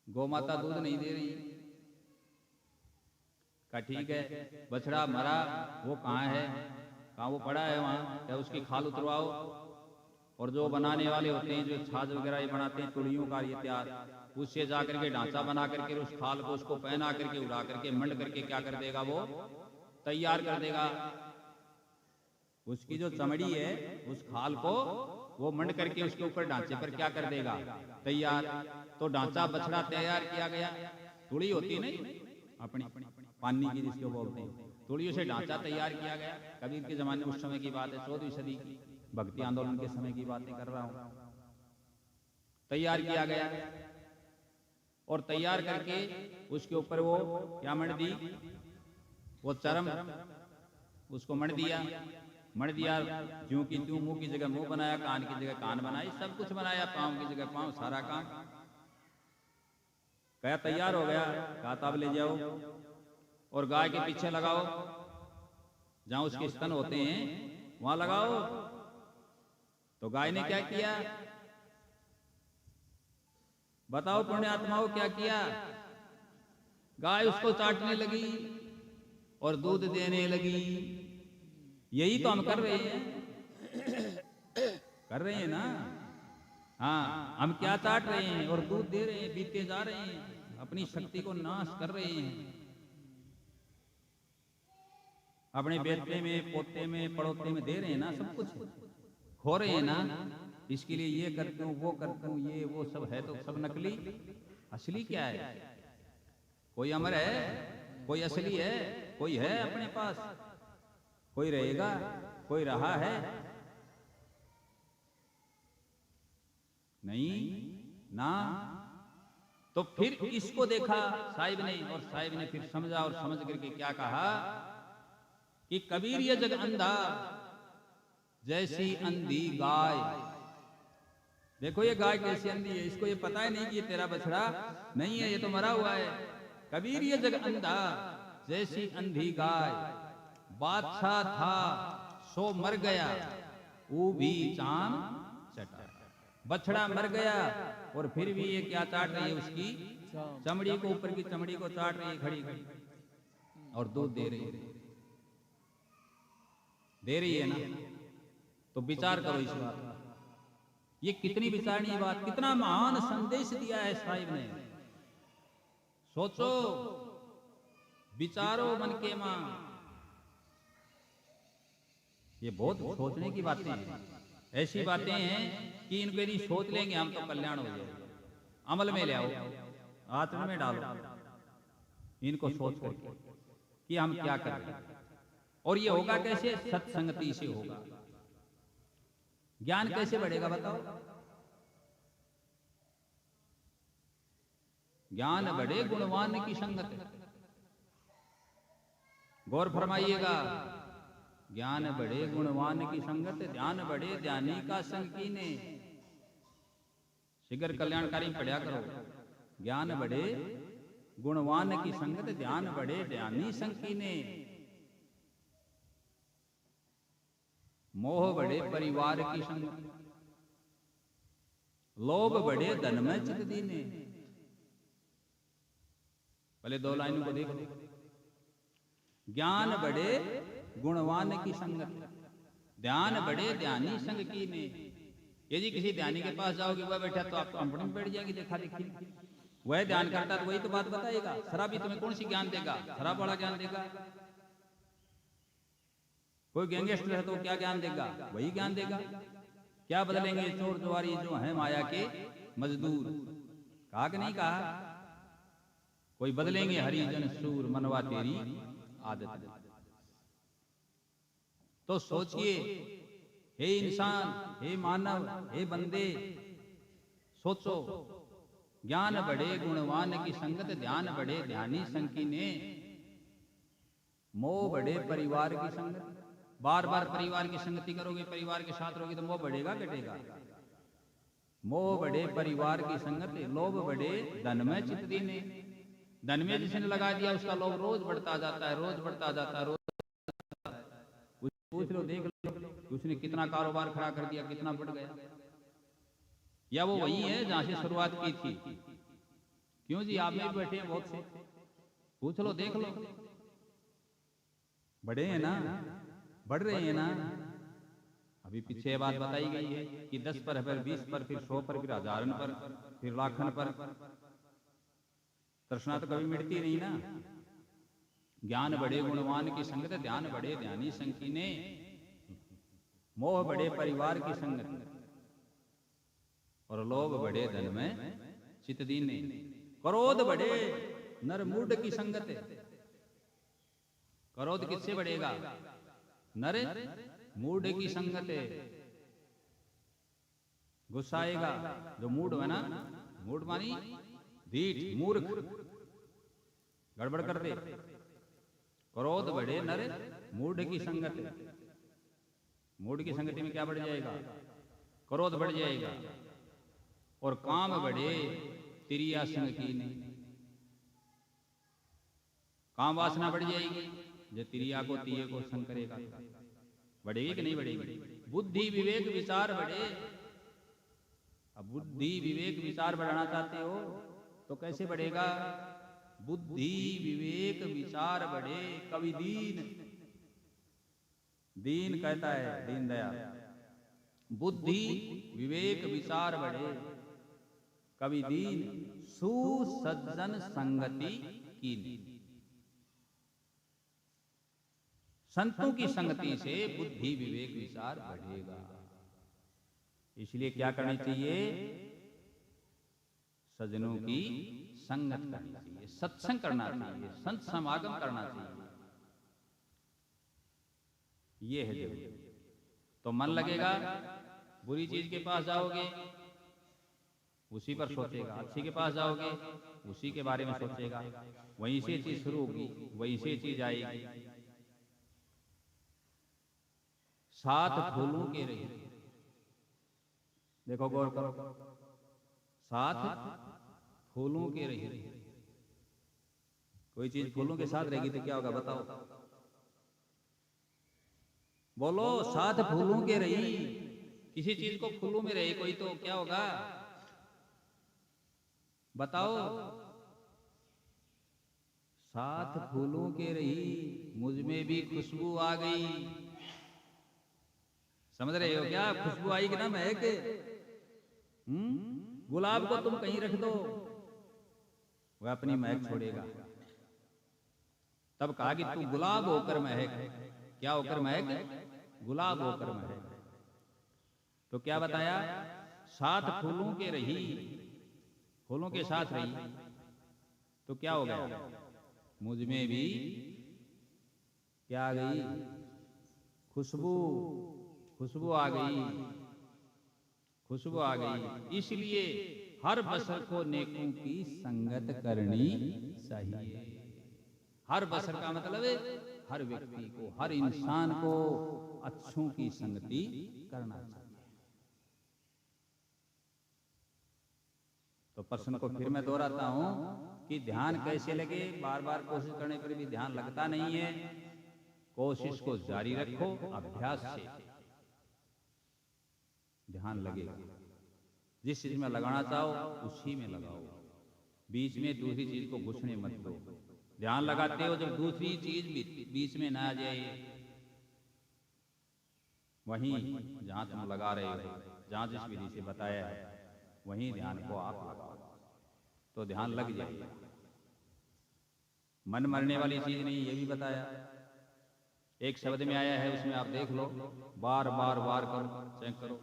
गौ माता दूध नहीं दे रही। कहा ठीक है, बछड़ा मरा, वो कहाँ है? कहाँ वो पड़ा है वहां, क्या उसकी खाल उतरवाओ, और जो बनाने वाले होते हैं, जो छाछ वगैरह ये बनाते हैं, तुड़ियों का ये तैयार, उससे जा करके ढांचा बना करके उस खाल को उसको पहना करके उड़ा करके मंड करके क्या कर देगा, वो तैयार कर देगा। उसकी जो चमड़ी है उस खाल को वो मंड करके उसके ऊपर ढांचे पर क्या कर देगा, तैयार। तो ढांचा बछड़ा तैयार किया गया। तुड़ी होती नहीं अपनी पानी की जिसको बोलते हैं, तुड़ियों से ढांचा तैयार किया गया। कबीर के जमाने उस समय की बात है, 14वीं सदी की, भक्ति आंदोलन के समय की बातें कर रहा हूं। तैयार किया गया और तैयार करके उसके ऊपर वो क्या मण दी, वो चरम उसको मण दिया। ज्यों की त्यों, मुंह की जगह मुंह बनाया, कान की जगह कान बनाई, सब कुछ बनाया, पांव की जगह पांव, सारा काम। कहा तैयार हो गया, कहा तब ले जाओ और गाय के पीछे लगाओ, जहां उसके स्तन होते हैं वहां लगाओ। तो गाय ने क्या किया, बताओ पुण्यात्माओं क्या किया। गाय उसको चाटने लगी और दूध देने लगी। यही तो हम कर रहे हैं ना। हाँ, हम क्या चाट रहे हैं और दूध दे रहे हैं, बीते जा रहे हैं, अपनी शक्ति को नाश कर रहे हैं। अपने बेटे में, पोते में, पड़ोते में दे रहे हैं ना, सब कुछ खो रहे हैं ना। इसके लिए ये करते हूँ, वो करते हूँ, ये वो सब है तो सब नकली। असली क्या है? कोई अमर है, कोई असली है, कोई है अपने पास, कोई रहेगा, कोई रहा है नहीं ना। तो फिर इसको देखा साहिब ने, और साहिब ने फिर समझा और समझ करके क्या कहा कि कबीर ये जग अंधा जैसी अंधी गाय। देखो ये गाय कैसी अंधी है, इसको ये पता है नहीं कि ये तेरा बछड़ा नहीं है, ये तो मरा हुआ है। कबीर ये जग अंधा जैसी अंधी गाय, बादशाह था सो मर गया, वो भी चाम चटा। बछड़ा मर गया और फिर भी ये क्या चाट रही है, उसकी चमड़ी को, ऊपर की चमड़ी को चाट रही है खड़ी खड़ी, और दूध दे रही है ना। तो विचार करो इस बात, ये कितनी विचारणीय बात, कितना महान संदेश दिया है साहिब ने। सोचो, विचारो मन के मां। ये बहुत सोचने की बातें हैं, ऐसी बातें हैं कि इनको यदि सोच लेंगे हम तो कल्याण हो जाएगा। अमल में ले आओ, आचरण में डालो इनको, सोच करके कि हम क्या कर रहे हैं। और ये होगा कैसे? सत्संगति से होगा। ज्ञान कैसे बढ़ेगा बताओ? ज्ञान बढ़े गुणवान की संगत। गौर फरमाइएगा, ज्ञान बढ़े गुणवान की संगत, ध्यान बढ़े ध्यानी का संग कीने। शिखर कल्याणकारी पढ़ा करो। ज्ञान बढ़े गुणवान की संगत, ध्यान बढ़े ध्यानी संग कीने। मोह बढ़े परिवार की संगत, लोभ बढ़े धन में चित दीने। पहले दो लाइनों को देखो। ज्ञान बढ़े गुणवान की संगत, ध्यान बढ़े ध्यानी संग कीने। यदि किसी ध्यानी के पास जाओगे, वह बैठा तो आप कंपनी में बैठ जाएंगे, देखा देखी। वह ध्यान करता तो वही तो बात बताएगा। शराबी तुम्हें कौन सी ज्ञान देगा? शराब वाला ज्ञान देगा। कोई गैंगस्टर है तो क्या ज्ञान देगा? वही ज्ञान देगा। क्या बदलेंगे चोर जुआरी जो है माया के मजदूर? कहा कि नहीं कहा? कोई बदलेंगे हरिजन सूर, मनवा तेरी आदत। तो सोचिए, हे इंसान, हे मानव, हे बंदे, सोचो। ज्ञान बढ़े गुणवान की संगत, ध्यान बढ़े ध्यानी संग कीने। मोह बढ़े परिवार की संगत, बार बार परिवार की संगति करोगे, परिवार के साथ रहोगे तो मोह बढ़ेगा घटेगा? मोह बढ़े परिवार की संगत, लोभ बढ़े धन में चित दीने। धन में जिसने लगा दिया उसका लोभ रोज बढ़ता जाता है, रोज बढ़ता जाता है, रोज। पूछ लो, देख लो कि उसने कितना कारोबार खड़ा कर दिया, कितना बढ़ गया। या वो वही है जहां से शुरुआत की थी? क्यों जी, आप में भी बैठे हैं बहुत से, पूछ लो, देख लो। बढ़े हैं ना, बढ़ रहे हैं ना। अभी पीछे बात बताई गई है कि 10 पर, फिर 20 पर, फिर 100 पर, फिर हजारन पर, फिर लाखन पर। तृष्णा तो कभी मिटती नहीं ना। ज्ञान बढ़े गुणवान की संगत, ध्यान बढ़े ध्यानी संकीने, मोह बढ़े परिवार की संगत, और लोभ बढ़े धन में चित दीने, क्रोध बढ़े नर मूढ़ की संगत है। क्रोध किससे बढ़ेगा? नर मूढ़ की संगत है। गुस्सा आएगा जो मूढ़ है ना, मूढ़ मानी ढीठ मूर्ख, गड़बड़ कर दे। क्रोध बढ़े नर मूढ़ की संगत है। मूढ़ की संगति में क्या बढ़ जाएगा? क्रोध बढ़ जाएगा। और काम बढ़े तिरिया संग की नहीं, काम वासना बढ़ जाएगी। जो तिरिया को तिये को संग करेगा, बढ़ेगी कि नहीं बढ़ेगी? बुद्धि विवेक विचार बढ़े। अब बुद्धि विवेक विचार बढ़ाना चाहते हो तो कैसे बढ़ेगा? बुद्धि विवेक विचार बढ़े कवि दीन, दीन कहता है दीन दयाल, बुद्धि विवेक विचार बढ़े कवि दीन, सुसज्जन संगति कीनी। संतों की संगति से बुद्धि विवेक विचार बढ़ेगा। इसलिए क्या करनी चाहिए? सज्जनों की संगत करनी चाहिए, सत्संग करना चाहिए, संत समागम करना चाहिए। ये है जरूरी। तो मन लगेगा, बुरी चीज के पास जाओगे उसी पर सोचेगा, अच्छी के पास जाओगे उसी के बारे में सोचेगा, वहीं से चीज शुरू होगी, वहीं से चीज आएगी। सात फूलों के रही, देखो गौर करो, साथ फूलों के रही। कोई चीज फूलों के साथ रहेगी तो क्या होगा बताओ? बोलो, साथ फूलों के रही। किसी चीज को फूलों में रहे कोई तो क्या होगा बताओ? साथ फूलों के रही, मुझ में भी खुशबू आ गई। समझ रहे हो क्या? खुशबू आई कि ना महक? गुलाब को तुम कहीं रख दो, वह अपनी महक छोड़ेगा। तब कहा कि तू गुलाब होकर महक। क्या होकर महक? गुलाब होकर महक। तो क्या बताया? साथ फूलों के रही, फूलों के साथ रही तो क्या हो गया? मुझ में भी क्या आ गई? खुशबू, खुशबू आ गई, खुशबू आ गई। इसलिए हर बशर को नेकों की संगत करनी चाहिए। हर बशर का मतलब है हर व्यक्ति को, हर इंसान को अच्छों की संगति करना चाहिए। तो प्रश्न को फिर मैं दोहराता हूं कि ध्यान कैसे लगे? बार बार कोशिश करने पर भी ध्यान लगता नहीं है। कोशिश को जारी रखो, अभ्यास से ध्यान लगेगा। जिस चीज में लगाना चाहो उसी में लगाओ, बीच में दूसरी चीज को घुसने मत दो। ध्यान लगाते हो जब दूसरी चीज बीच में ना आ जाए, वहीं जहां तुम लगा रहे हो, जहां जिस विधि से बताया है वहीं ध्यान को आप लगाओ तो ध्यान लग जाएगा। मन मरने वाली चीज नहीं, ये भी बताया। एक शब्द में आया है, उसमें आप देख लो, बार बार वार करो, चेक करो,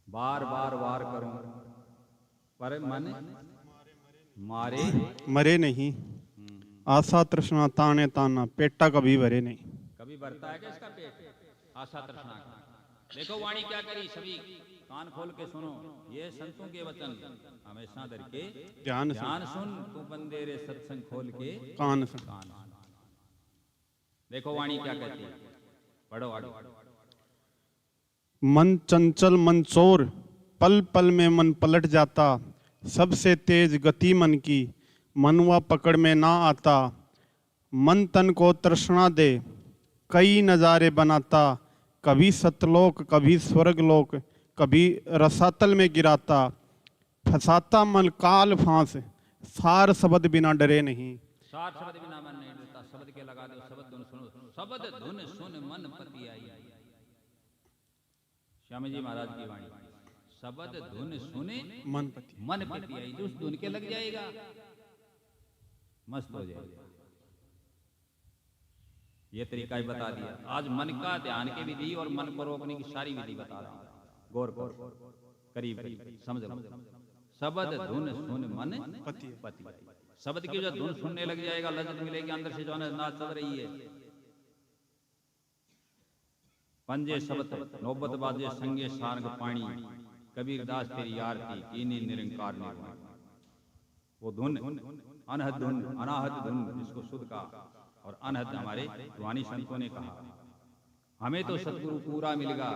बार बार वार करो पर मन मारे मरे नहीं, आशा तृष्णा ताने ताना, पेटा कभी भरे नहीं। कभी भरता है क्या इसका पेट? आशा तृष्णा का। देखो वाणी क्या करी, सभी कान खोल के सुनो, ये संतों के वचन हमेशा धर के ध्यान सुन। तू बंदे रे सत्संग खोल के कान सुन। देखो वाणी क्या कहती है, पढ़ो आगे। मन चंचल मन चोर, पल पल में मन पलट जाता, सबसे तेज गति मन की, मनवा पकड़ में ना आता। मन तन को तृष्णा दे, कई नजारे बनाता, कभी सतलोक कभी स्वर्गलोक, कभी रसातल में गिराता। फंसाता मन काल फांस, सार शब्द बिना डरे नहीं। सार शब्द बिना मन नहीं डरता। शब्द के लगा दो, शब्द धुन सुनो, शब्द धुन सुन मन पति आई। श्याम जी महाराज की वाणी, शब्द धुन सुने मन पति आई। जो उस धुन के लग जाएगा मस्त हो जाएगा। ये तरीका ही बता दिया। आज मन का ध्यान की विधि और मन को रोकने की सारी विधि बता रहा हूं। गौर करो, करीब समझ लो। शब्द धुन सुन मन पति। शब्द की जो धुन सुनने लग जाएगा, लज्जत मिलेगी अंदर से, जो नाच चल रही है। पंजे शब्द नौबत बाजे संगे सारंग पानी, कबीर दास तेरी आरती कीनी निरंकार ने। वो धुन अनहद धुन, अनाहत धुन, जिसको शुद्ध का और अनहद हमारे वाणी संतों ने कहा। हमें तो सतगुरु पूरा मिलेगा,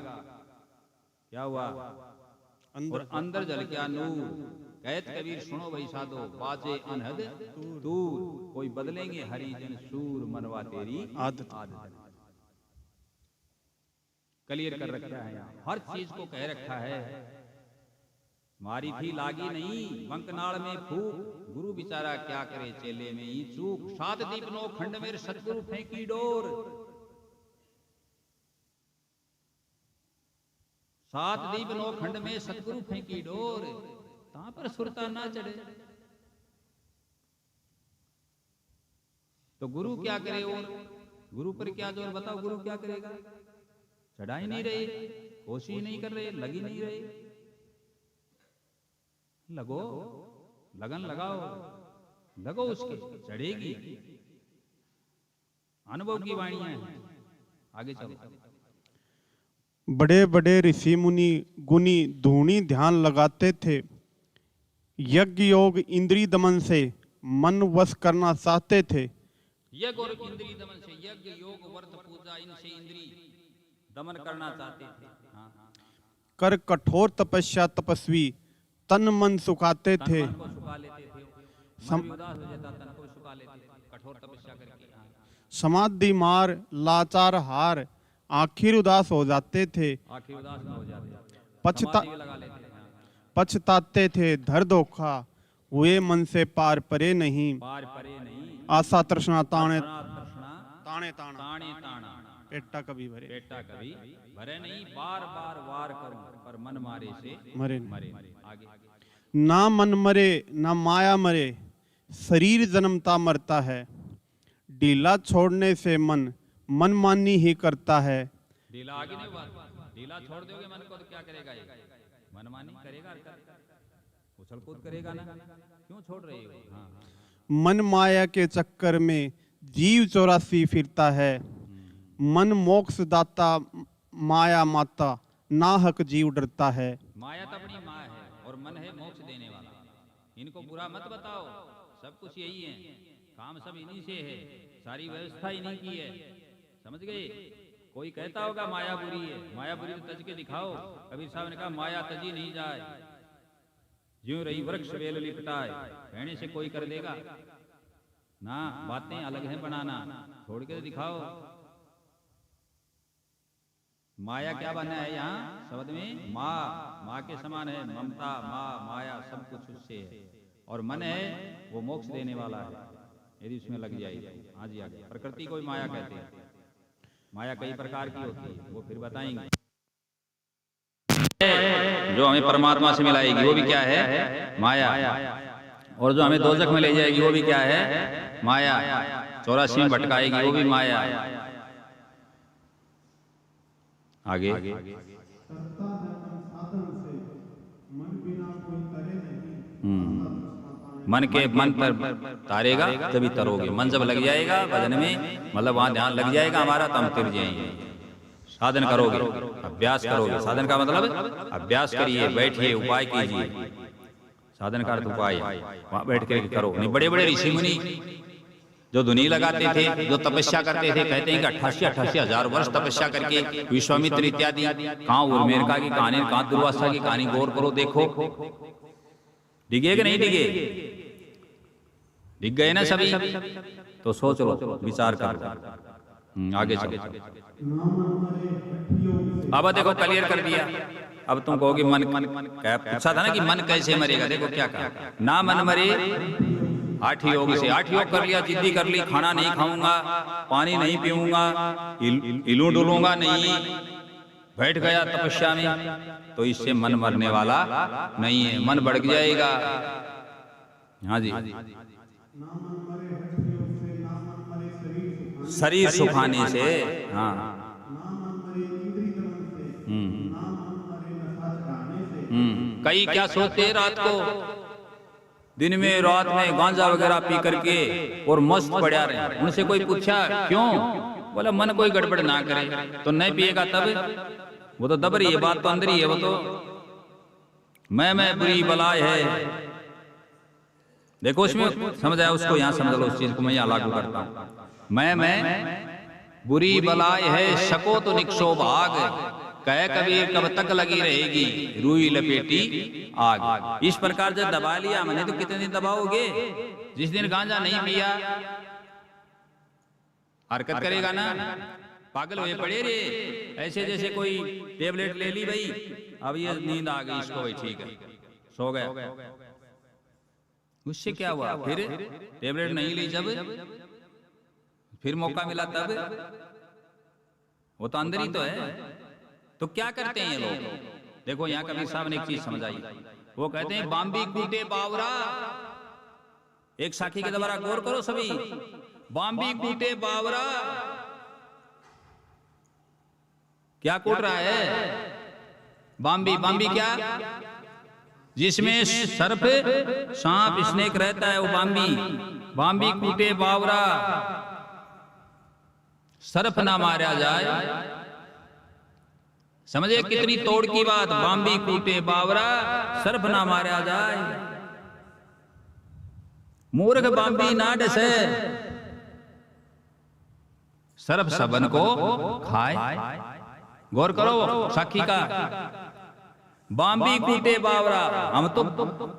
क्या हुआ? और अंदर जल क्या नूर। कहत कबीर सुनो भाई साधो, बाजे अनहद दूर। कोई बदलेंगे हरिजन सूर, मनवा तेरी आदत। क्लियर कर रखा है यहाँ, हर चीज को कह रखा है। मारी थी लागी नहीं बंकनाल में फूक, गुरु बिचारा क्या करे चेले में ही चूक। सात दीप नो खंड में सतगुरु फेंकी डोर, सात दीप नो खंड में सतगुरु फेंकी डोर, ता पर सुरता ना चढ़े। तो गुरु क्या करे? और गुरु पर क्या जोर? बताओ, गुरु क्या करेगा? चढ़ा ही नहीं रहे, कोशिश नहीं कर रहे, लगी नहीं रहे। लगो, लगन लगाओ, लगो उसके, चढ़ेगी। अनुभव की वाणियां हैं। आगे चलो। बड़े बड़े ऋषि मुनि गुनी धूनी ध्यान लगाते थे, यज्ञ योग इंद्रिय दमन से मन वश करना चाहते थे। यज्ञ और इंद्रिय दमन से, यज्ञ योग व्रत पूजा, इनसे इंद्रिय दमन करना चाहते थे। हाँ। कर कठोर तपस्या तपस्वी तन मन सुखाते थे। मन को सुखा लेते थे, मन भी उदास हो जाता, तन को सुखा लेते थे कठोर तपस्या करके। हाँ। समाधि मार लाचार हार आखिर उदास हो जाते थे। आखिर उदास ना हो जाते, लगा लेते थे। पछताते थे धर धोखा, हुए मन से पार परे नहीं। पार परे नहीं, आशा तृष्णा ताने ताने ताना, पेटा कभी भरे, पेटा कभी भरे नहीं। बार बार वार करूं, पर मन मारे से मरे मरे। आगे। ना मन मरे ना माया मरे, शरीर जन्मता मरता है। ढीला छोड़ने से मन मनमानी ही करता है। ढीला आगे नहीं हुआ, ढीला छोड़ दोगे मन को तो क्या करेगा? ये मनमानी करेगा, उछल कूद करेगा ना। क्यों छोड़ रहे हो? हाँ। मन माया के चक्कर में जीव 84 फिरता है। मन मोक्ष दाता माया माता, नाहक जीव डरता है। माया तो अपनी माँ है और मन है मोक्ष देने वाला। इनको बुरा मत बताओ, सब कुछ यही है, काम सब इन्हीं से है, सारी व्यवस्था इन्हीं की है। समझ गए? कोई कहता होगा माया बुरी है, माया बुरी तो तज के दिखाओ। कबीर साहब ने कहा माया तजी नहीं जाए, ज्यों रही वृक्ष वेल लिपटाए। कहने से कोई कर देगा ना, बातें अलग हैं बनाना, छोड़ के दिखाओ। माया क्या बना है यहाँ शब्द में? माँ, माँ के समान है, ममता, माँ, माया सब कुछ उससे है। और मन है वो मोक्ष देने वाला है, यदि उसमें लग जाएगी। हाँ जी, आगे। प्रकृति को भी माया कहते हैं। माया कई प्रकार की होती है, वो फिर बताएंगे। जो हमें परमात्मा से मिलाएगी वो भी क्या है? माया। और जो हमें दोजख में ले जाएगी वो भी क्या है? माया। 84 में भटकाएगी वो भी माया। आगे। मन के मन पर तारेगा तभी तरोगे। मन जब लग जाएगा भजन में, मतलब वहां ध्यान लग जाएगा हमारा, तो हम तिर जाएंगे। साधन करोगे, अभ्यास करोगे। साधन का मतलब अभ्यास करिए, बैठिए, उपाय कीजिए। साधन का अर्थ उपाय, वहां बैठ कर करो। नहीं, बड़े बड़े ऋषि मुनि जो धुनी लगाते थे, जो तपस्या करते थे, कहते हैं कि 88 हजार वर्ष तपस्या करके विश्वामित्र इत्यादि, कहाँ उर्मेरका की कहानी, कहाँ दुर्वासा की कहानी, गौर करो, देखो। डिगे कि नहीं डिगे? दिख गए ना सभी? तो सोच लो, विचार करो, आगे चलो। अब देखो क्लियर कर दिया। अब तुम कहोगे मन क्या पूछा था ना कि मन कैसे मरेगा? देखो क्या कहा, ना मन मरे 8 योग से। 8 योग कर लिया, जिद्दी कर ली, खाना नहीं खाऊंगा, पानी नहीं पीऊंगा, हिलू डुलूंगा नहीं, बैठ गया तपस्या में, तो इससे मन मरने वाला नहीं है, मन बढ़ जाएगा। हाँ जी। शरीर सुखाने से। हाँ। कई क्या सोचते हैं रात को, दिन में रात में गांजा वगैरह पी करके और मस्त पड़ा रहे। उनसे कोई पूछा क्यों, बोला मन कोई गड़बड़ ना करे। तो नहीं पिएगा तब, वो तो दब रही है, बात तो अंदर ही है। वो तो मैं बुरी बलाय है। देखो उसमें समझ आया उसको, यहाँ समझ लो उस चीज को, मैं यहाँ लागू करता हूँ। मैं बुरी बलाय है, शको तो निक्षो भाग, कह कबीर कब तक लगी रहेगी, रूई लपेटी आग। इस प्रकार जब दबा लिया मैंने, तो कितने दिन दबाओगे? जिस दिन गांजा नहीं पिया हरकत करेगा ना, पागल हुए पड़े रे। ऐसे जैसे कोई टेबलेट ले ली भाई, अब ये नींद आ गई इसको, भाई ठीक है सो गया। उससे क्या हुआ? फिर टेबलेट नहीं ली जब, फिर मौका मिला तब, वो तो अंदर ही तो है। तो क्या करते हैं ये लोग? देखो यहाँ कबीर साहब ने एक चीज समझाई। वो कहते हैं बाम्बी कूटे बावरा। एक साखी के द्वारा गौर करो सभी। बाम्बी कूटे बावरा, क्या कूट रहा है? बाम्बी। बाम्बी क्या? जिसमें सर्प सांप स्नेक रहता है वो बाम्बी। बाम्बी कूटे बावरा, सर्प ना मारा जाए। समझे कितनी तोड़ की बात? बाम्बी कूटे बावरा, सर्प ना मारा जाए। मूर्ख बाम्बी ना डसे, सर्प सबन को खाए। गौर करो साखी का। बाम्बी कूटे बावरा, हम तो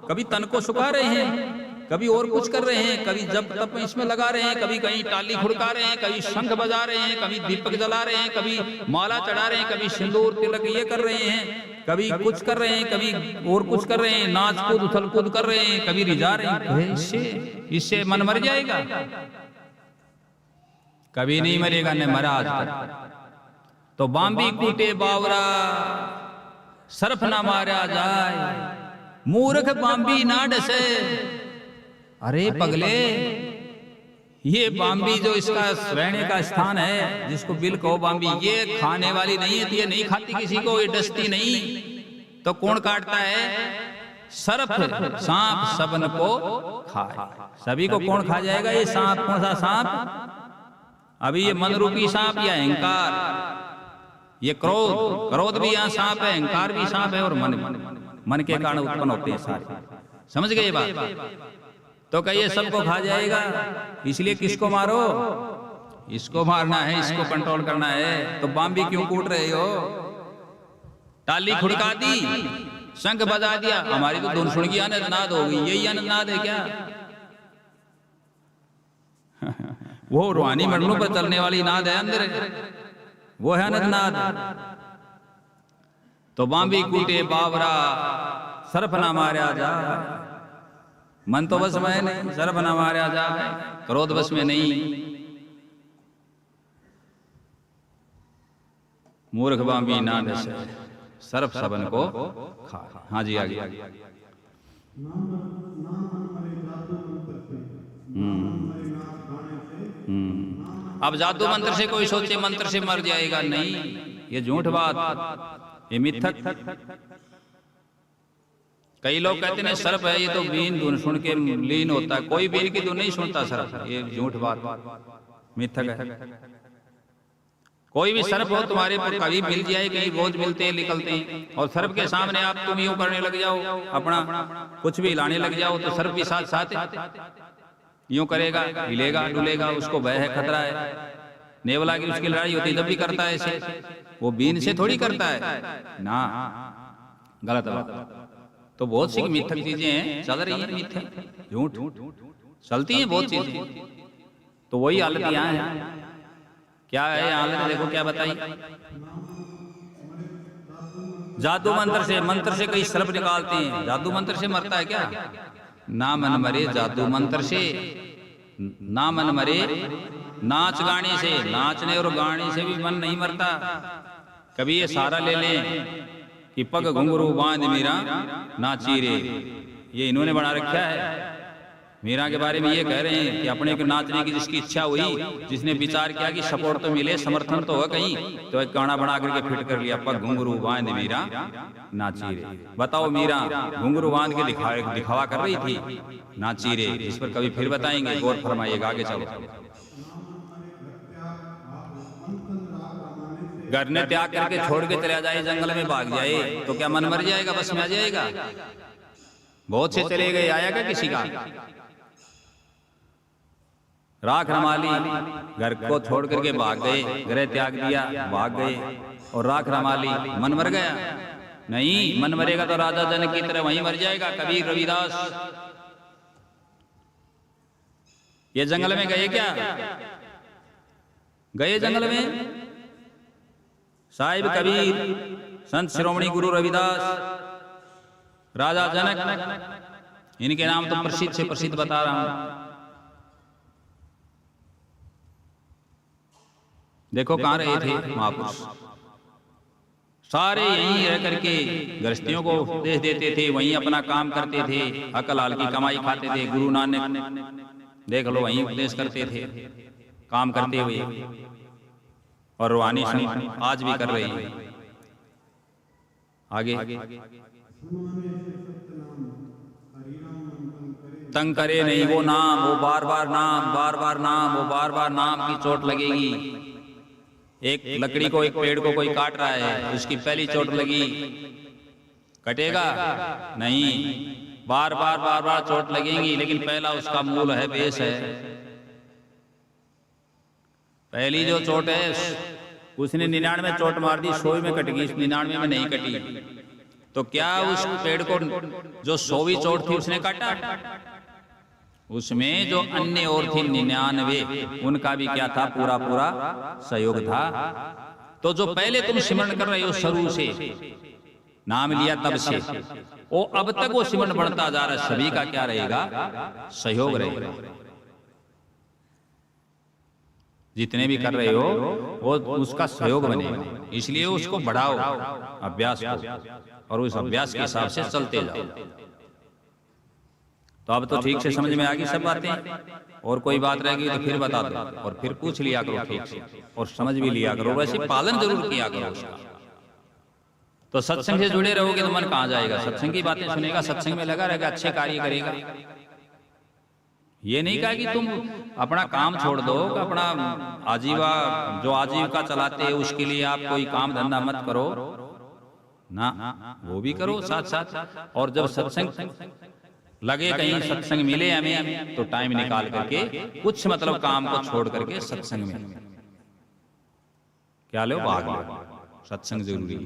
कभी तन को सुखा रहे हैं, कभी और कुछ कर रहे हैं, कभी जब तब इसमें लगा रहे हैं, कभी कहीं टाली खुड़का रहे हैं, कभी शंख बजा रहे हैं, कभी दीपक जला रहे हैं, कभी माला चढ़ा रहे हैं, कभी सिंदूर तिलक ये कर रहे हैं, कभी कुछ कर रहे हैं, कभी और कुछ कर रहे हैं, नाच कूद उथल कूद कर रहे हैं, कभी रिझा रहे हैं। इससे मन मर जाएगा? कभी नहीं मरेगा, न मरा आज तक। तो बाम्बी कूटे बावरा, सर्प ना मारा जाए। मूर्ख बाम्बी ना डसे। अरे पगले, ये बाम्बी जो इसका रहने का स्थान है, जिसको बिल कहो बाम्बी, ये खाने वाली नहीं है, ये नहीं खाती किसी को, ये डसती नहीं। तो कौन काटता है? सर्प सांप सबन को खाए। सभी को कौन खा जाएगा? ये सांप। कौन सा सांप? अभी ये मन रूपी सांप या अहंकार, ये क्रोध। क्रोध भी यहाँ सांप है, अहंकार भी सांप है, और मन के कारण उत्पन्न होते हैं सारे। समझ गए बात? तो कहिए सबको खा जाएगा, इसलिए किसको मारो? इसको मारना है, इसको कंट्रोल करना है। तो बाम्बी क्यों कूट रहे हो? टाली खुड़का दी, शंख बजा दिया, हमारी तो धुन सुन की अनंतनाद होगी। यही अनंतनाद है क्या? वो रूहानी मंडलों पर चलने वाली नाद है अंदर, वो है अनंतनाद। तो बाम्बी कूटे बावरा, सर्प ना मारा जाए। मन तो बस में नहीं, सर्प ना मारा जाए। क्रोध बस में नहीं। मूर्ख बाम्बी ना डसे, सर्प सबन को खाए। हाँ जी आगे। अब जादू मंत्र से कोई सोचे मंत्र से मर जाएगा, नहीं, ये झूठ बात, ये मिथक। कई लोग कहते हैं सर्प है, ये तो बीन धुन सुन के लीन होता है। कोई बीन की धुन नहीं सुनता सर्प, ये झूठ बात, मिथक है। कोई भी सर्प हो तुम्हारे पर कभी मिल जाए, कहीं रोज मिलते हैं, निकलते हैं, और सर्प के सामने आप तुम यूं करने लग जाओ, अपना कुछ भी हिलाने लग जाओ, तो सर्प भी साथ साथ यूं करेगा, हिलेगा डुलेगा, उसको भय है, खतरा है। नेवला की उसकी लड़ाई होती जब भी करता है ऐसे, वो बीन से थोड़ी करता है ना, गलत बात। तो बहुत सी मिथक चीजें हैं चल रही हैं, मिथक झूठ चलती हैं बहुत चीजें। तो वही हालत यहाँ है। क्या है हालत? देखो क्या बताई। जादू मंत्र से कई सर्प निकालते हैं। जादू मंत्र से मरता है क्या? ना मन मरे जादू मंत्र से, ना मन मरे नाच गाने से। नाचने और गाने से भी मन नहीं मरता। कभी ये सारा ले लें कि पग घुंघरू बांध मेरा नाची रे, ये इन्होंने बना रखा है। मीरा के बारे में ये कह रहे हैं कि अपने को नाचने की जिसकी इच्छा हुई, जिसने विचार किया कि सपोर्ट तो मिले, समर्थन तो हो कहीं, तो एक गाना बना करके फिट कर लिया, पग घुंघरू बांध मीरा नाची रे। बताओ मीरा घुंघरू बांध के दिखावा कर रही थी, नाची रे। इस पर कभी फिर बताएंगे, गौर फरमाइएगा, आगे चलो। घर ने त्याग करके छोड़ के चला जाए, जंगल में भाग जाए, तो क्या मन मर जाएगा, बस में आ जाएगा? बहुत से चले गए, आया क्या किसी का? राख रमाली घर को छोड़ करके भाग गए, गृह त्याग दिया, भाग गए, और राख रमाली मन मर गया? नहीं, मन मरेगा तो राजा जनक की तरह वहीं मर जाएगा। कबीर, रविदास ये जंगल में गए क्या? गए जंगल में? साहिब कबीर, संत शिरोमणि गुरु रविदास, राजा जनक, इनके नाम तो प्रसिद्ध से प्रसिद्ध बता रहा हूं। देखो कहां रहे थे महापुरुष, सारे यहीं रह करके गृहस्थियों को उपदेश देते थे, वहीं अपना काम करते थे, अकल हाल की कमाई खाते थे। गुरु नानक देख लो वहीं उपदेश करते थे, काम करते हुए, और रूहानी सुनी आज भी कर रहे हैं। आगे तंग करे नहीं वो नाम, वो बार बार नाम, बार बार नाम, वो बार बार नाम की चोट लगेगी। एक लकड़ी को, एक पेड़ को कोई काट रहा है, उसकी पहली चोट लगी, कटेगा नहीं, बार बार बार बार चोट लगेगी, लेकिन पहला उसका मूल है, बेस है। पहली जो चोट है, उसने 99 चोट मार दी, 100 में कट गई, 99 में नहीं कटी। तो क्या उस पेड़ को जो 100वीं चोट थी उसने काटा? उसमें जो अन्य और थी 99, उनका भी क्या था? पूरा पूरा सहयोग था। तो जो पहले तुम सिमरण कर रहे हो शुरू से, नाम लिया तब से, वो अब तक वो सिमरण बढ़ता जा रहा है, सभी का क्या रहेगा? सहयोग रहेगा। जितने भी कर रहे हो वो उसका सहयोग बनेगा, इसलिए उसको बढ़ाओ अभ्यास को, और उस अभ्यास के हिसाब से चलते जाओ। तो अब तो ठीक से समझ में आ गई सब बातें, और कोई बात रहेगी तो फिर बता दो, और फिर पूछ लिया करो ठीक से, और समझ भी लिया करो, वैसे पालन जरूर किया करो उसका। तो सत्संग से जुड़े रहोगे तो मन कहाँ जाएगा? सत्संग की बातें सुनेगा, सत्संग में लगा रहेगा, अच्छे कार्य करेगा। ये नहीं कहा कि तुम अपना काम छोड़ दो, अपना आजीविका चलाते हैं उसके लिए आप कोई काम धंधा मत करो ना, वो भी करो साथ साथ। और जब सत्संग लगे, कहीं सत्संग मिले हमें, तो टाइम निकाल करके कुछ मतलब काम को छोड़ करके सत्संग में क्या लो, भाग लो। सत्संग जरूरी है,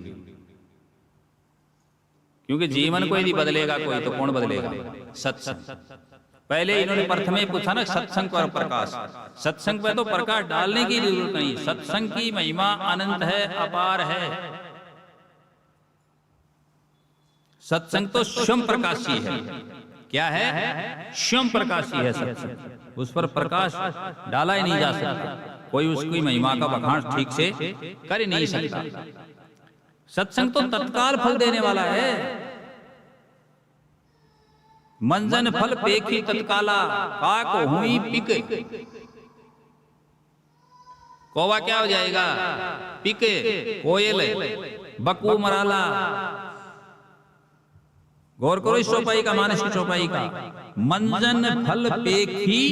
क्योंकि जीवन को यदि बदलेगा कोई तो कौन बदलेगा? सत्संग। पहले इन्होंने प्रथम में पूछा ना, सत्संग पर प्रकाश। सत्संग पर तो प्रकाश डालने की जरूरत नहीं, सत्संग की महिमा अनंत है, अपार है। सत्संग तो स्वयं प्रकाशी है। क्या है? स्वयं प्रकाशी है सत्संग, उस पर प्रकाश डाला ही नहीं जा सकता, कोई उसकी महिमा का बखान ठीक से कर ही नहीं सकता। सत्संग तो तत्काल फल देने वाला है। मंजन फल पेखी तत्काला, काक हुई पिक। कौवा क्या हो जाएगा? पिके। कोयल, बकू मराला। गौर करो इस चौपाई का, मानस की चौपाई का। मंजन फल पेखी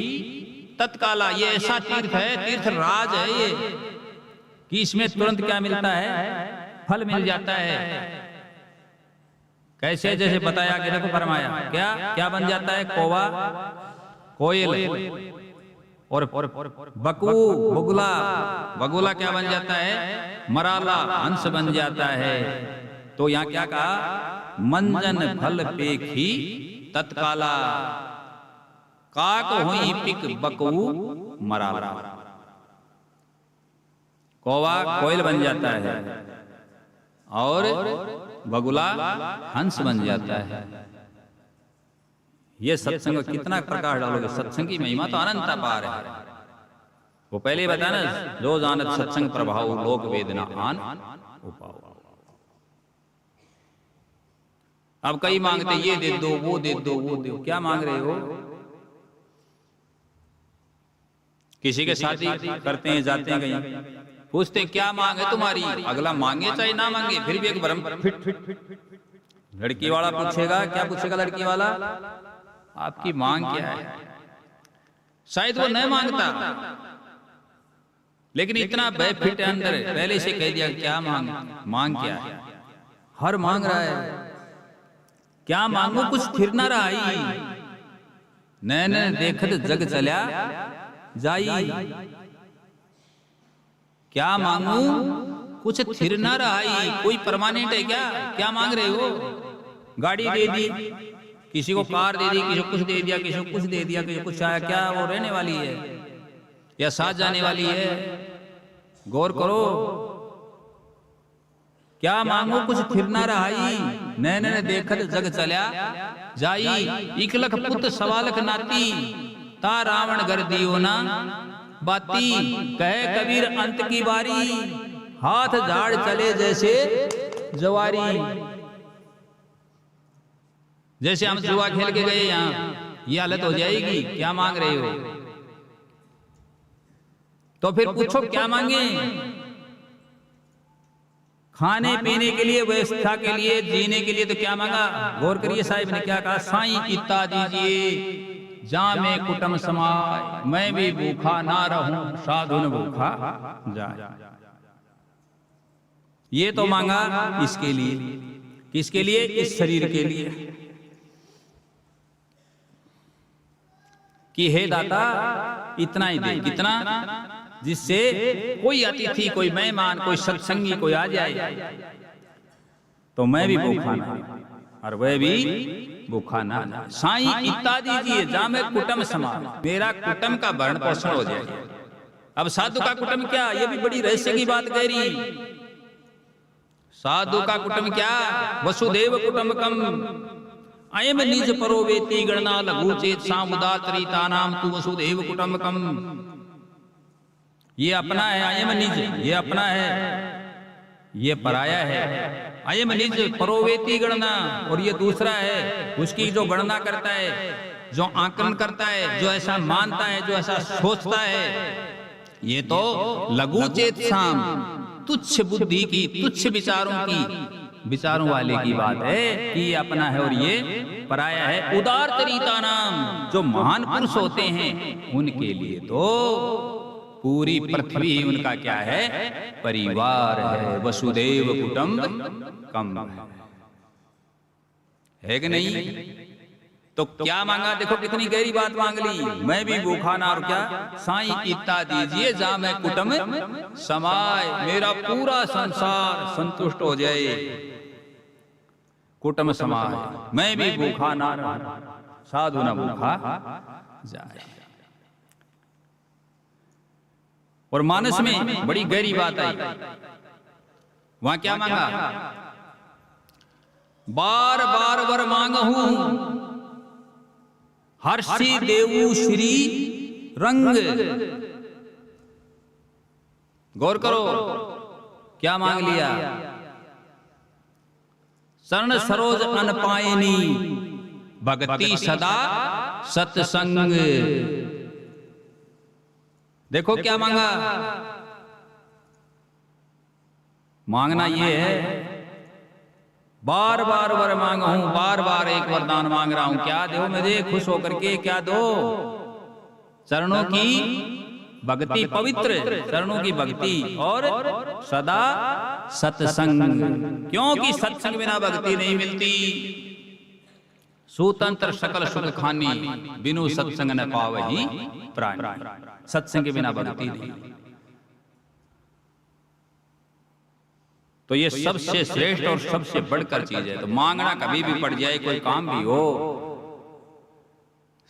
तत्काला, ये ऐसा तीर्थ है, तीर्थ राज है ये, कि इसमें तुरंत क्या मिलता है? फल मिल जाता है। कैसे? जैसे बताया कि देखो फरमाया, क्या क्या बन जाता है? कौवा, कोयल, और बकू, बगुला। बगुला क्या बन जाता है? मराला, हंस बन जाता है। तो यहाँ क्या कहा? मंजन फल पेखी तत्काला, काक हुई पिक बकू मराला। कौवा कोयल बन जाता है, और बगुला हंस बन जाता है। ये सत्संग कितना प्रकाश डालोगे? सत्संग की महिमा तो अनंत अपार है। वो पहले बताया ना, जो जानत सत्संग प्रभाव लोक वेदना आन उपाओ। अब कई मांगते ये दे दो, वो दे दो, वो दो। क्या मांग रहे हो? किसी के शादी करते हैं, जाते हैं कहीं, पूछते हैं क्या मांग है तुम्हारी, अगला मांगे चाहे ना मांगे फिर भी एक भरम फिट। लड़की वाला पूछेगा, क्या पूछेगा लड़की वाला, आपकी मांग क्या है। शायद वो नहीं मांगता, लेकिन इतना बेफिट है अंदर, पहले से कह दिया क्या मांग क्या है। हर मांग रहा है, क्या मांगू कुछ थिर ना रहा, नैन देखत जग चल्या जाई। क्या मांगू कुछ थिर ना रहा, कोई परमानेंट है क्या, क्या मांग रहे हो। गाड़ी दे दी, किसी को कार दे दी, किसी को कुछ दे दिया, किसी को कुछ दे दिया, किसी को कुछ आया, क्या वो रहने वाली है या साथ जाने वाली है। गौर करो, क्या मांगो कुछ थिर ना रहाई, नैन देखत जग चल्या जाई। इकलख पुत सवालख नाती, ता रावण गर दियो ना बाती। कहे कबीर अंत की बारी, हाथ झाड़ चले जैसे जवारी। जैसे हम जुआ खेल के गए यहाँ, ये हालत हो जाएगी, क्या मांग रहे हो। तो फिर पूछो क्या मांगे, खाने पीने के लिए, व्यवस्था के लिए, जीने के लिए तो क्या मांगा। गौर करिए साहिब ने क्या कहा, साईं इत्ता दीजिए जा में कुटुम समाय, मैं भी भूखा ना रहूं साधु न भूखा जाए। ये तो मांगा इसके लिए, किसके लिए, इस शरीर के लिए कि हे दाता इतना ही दे, कितना, जिससे कोई अतिथि, कोई मेहमान, कोई सत्संगी कोई आ जाए तो मैं भी भूखा ना और वह भी भूखा ना। साईं इत्ता दीजिए जा मैं कुटुम समाय, मेरा कुटुम का भरण पोषण हो जाए। अब साधु का कुटुम क्या, ये भी बड़ी रहस्य की बात कह रही। साधु का कुटुम क्या, वसुदेव कुटुंबकम अयम निज परोवेति गणना लघु चेत सामुदातरीता नाम तु वसुदेव कुटुंबकम। ये अपना है अयम निज, ये अपना है, ये पराया है। अयम निज परोवेति गणना, और ये दूसरा है, उसकी जो गणना करता है, जो आकलन करता है, जो ऐसा मानता है, जो ऐसा सोचता है। ये तो लघु चेत साम, तुच्छ बुद्धि की, तुच्छ विचारों वाले की बात है कि ये अपना है और ये पराया है। उदार तरीता नाम, जो महान पुरुष होते हैं उनके लिए तो पूरी पृथ्वी उनका क्या है, परिवार है। वसुदेव कुटुंबकम है कि नहीं। तो क्या मांगा, देखो कितनी गहरी बात मांग ली, मैं भी भूखा ना और क्या, साईं इत्ता दीजिए जा मैं कुटुम समाय, मेरा पूरा संसार संतुष्ट हो जाए। कुटुम समाय, मैं भी भूखा ना रहूं साधु न भूखा जाए। और मानस में बड़ी गहरी बात आई, वहां क्या मांगा, बार बार वर मांगहूं हर्षि देवु श्री रंग। गौर करो क्या मांग लिया, शरण सरोज अनपायनी भक्ति सदा सत्संग। देखो क्या मांगा, मांगना ये है, बार बार वर मांगा हूं, बार बार एक वरदान मांग रहा हूं, क्या दो मुझे, खुश होकर के क्या दो, चरणों की भक्ति, पवित्र चरणों की भक्ति और सदा सत्संग, क्योंकि सत्संग बिना भक्ति नहीं मिलती। सुतंत्र सकल सुख खानी, बिनु सत्संग न पावही प्राणी। सत्संग के बिना भक्ति नहीं। तो ये सबसे श्रेष्ठ और सबसे बढ़कर चीज है। तो मांगना कभी भी पड़ जाए, कोई काम भी हो,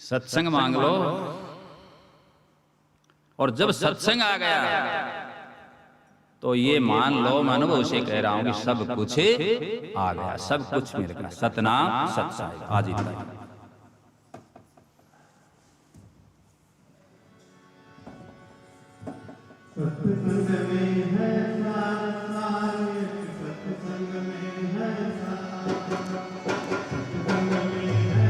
सत्संग मांग लो। और जब सत्संग आ गया तो ये मान लो, मैं अनुभव से कह रहा हूं कि सब कुछ आ गया, सब कुछ मिल गया। सतनाम सत्संग आज इतना। सत्संग में है सत्संग में है, सत्संग में है,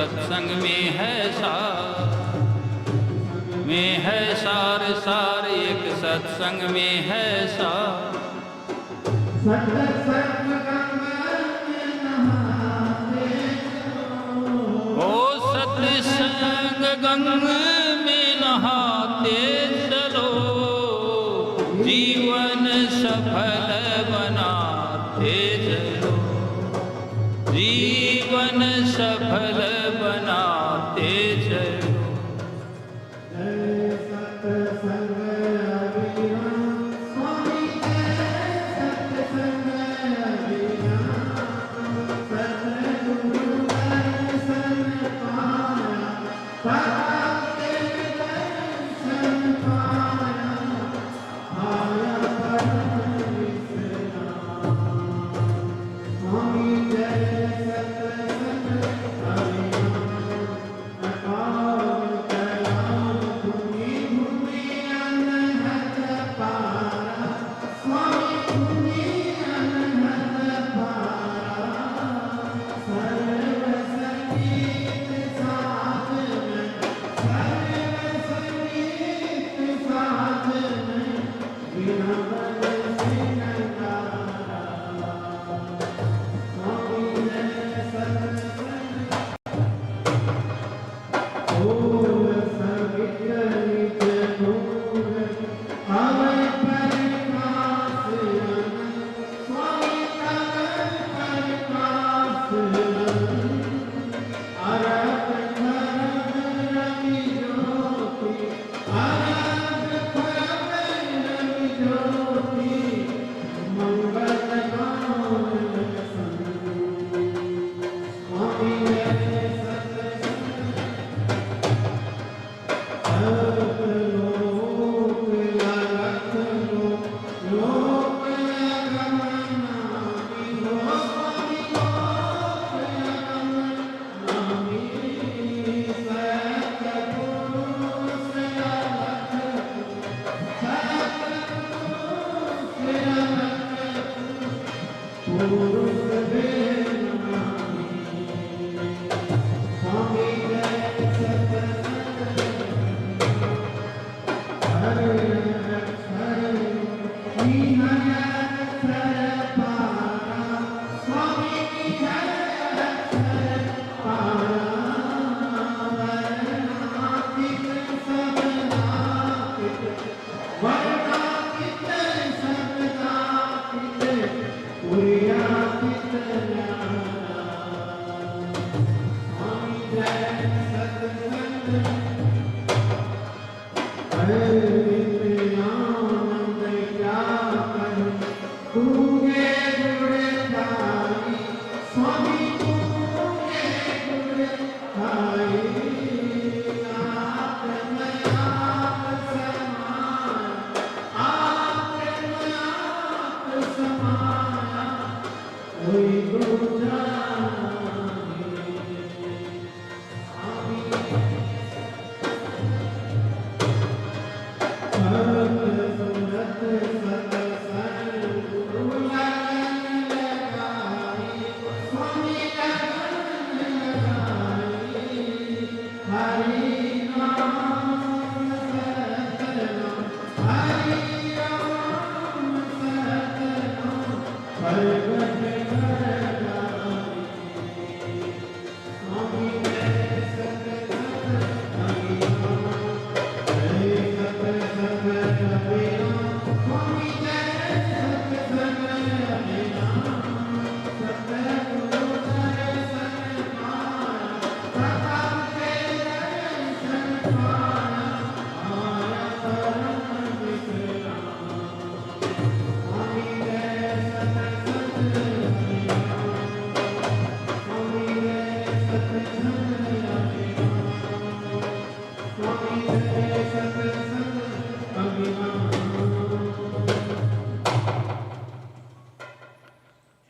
सत्संग में है सार, में है सार सार, एक सत्संग में है सार। ओ सत्संग गंग में नहाते चलो, जीवन सफल बनाते चलो, जीवन सफल बनाते चलो।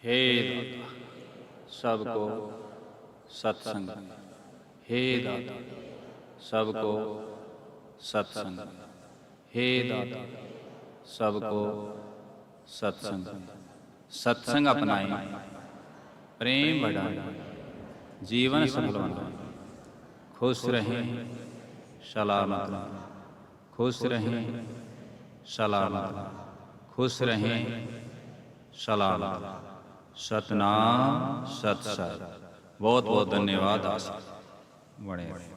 हे दाता सबको सत्संग, हे दाता सबको सत्संग, हे दाता सबको सत्संग। सत्संग अपनाएं, प्रेम बढ़ाएं, जीवन सफल बनाएं। खुश रहें, सलामत रहें, खुश रहें, सलामत रहें, खुश रहें, सलामत रहें। सतनाम सत सत। बहुत बहुत धन्यवाद। आशीष बड़े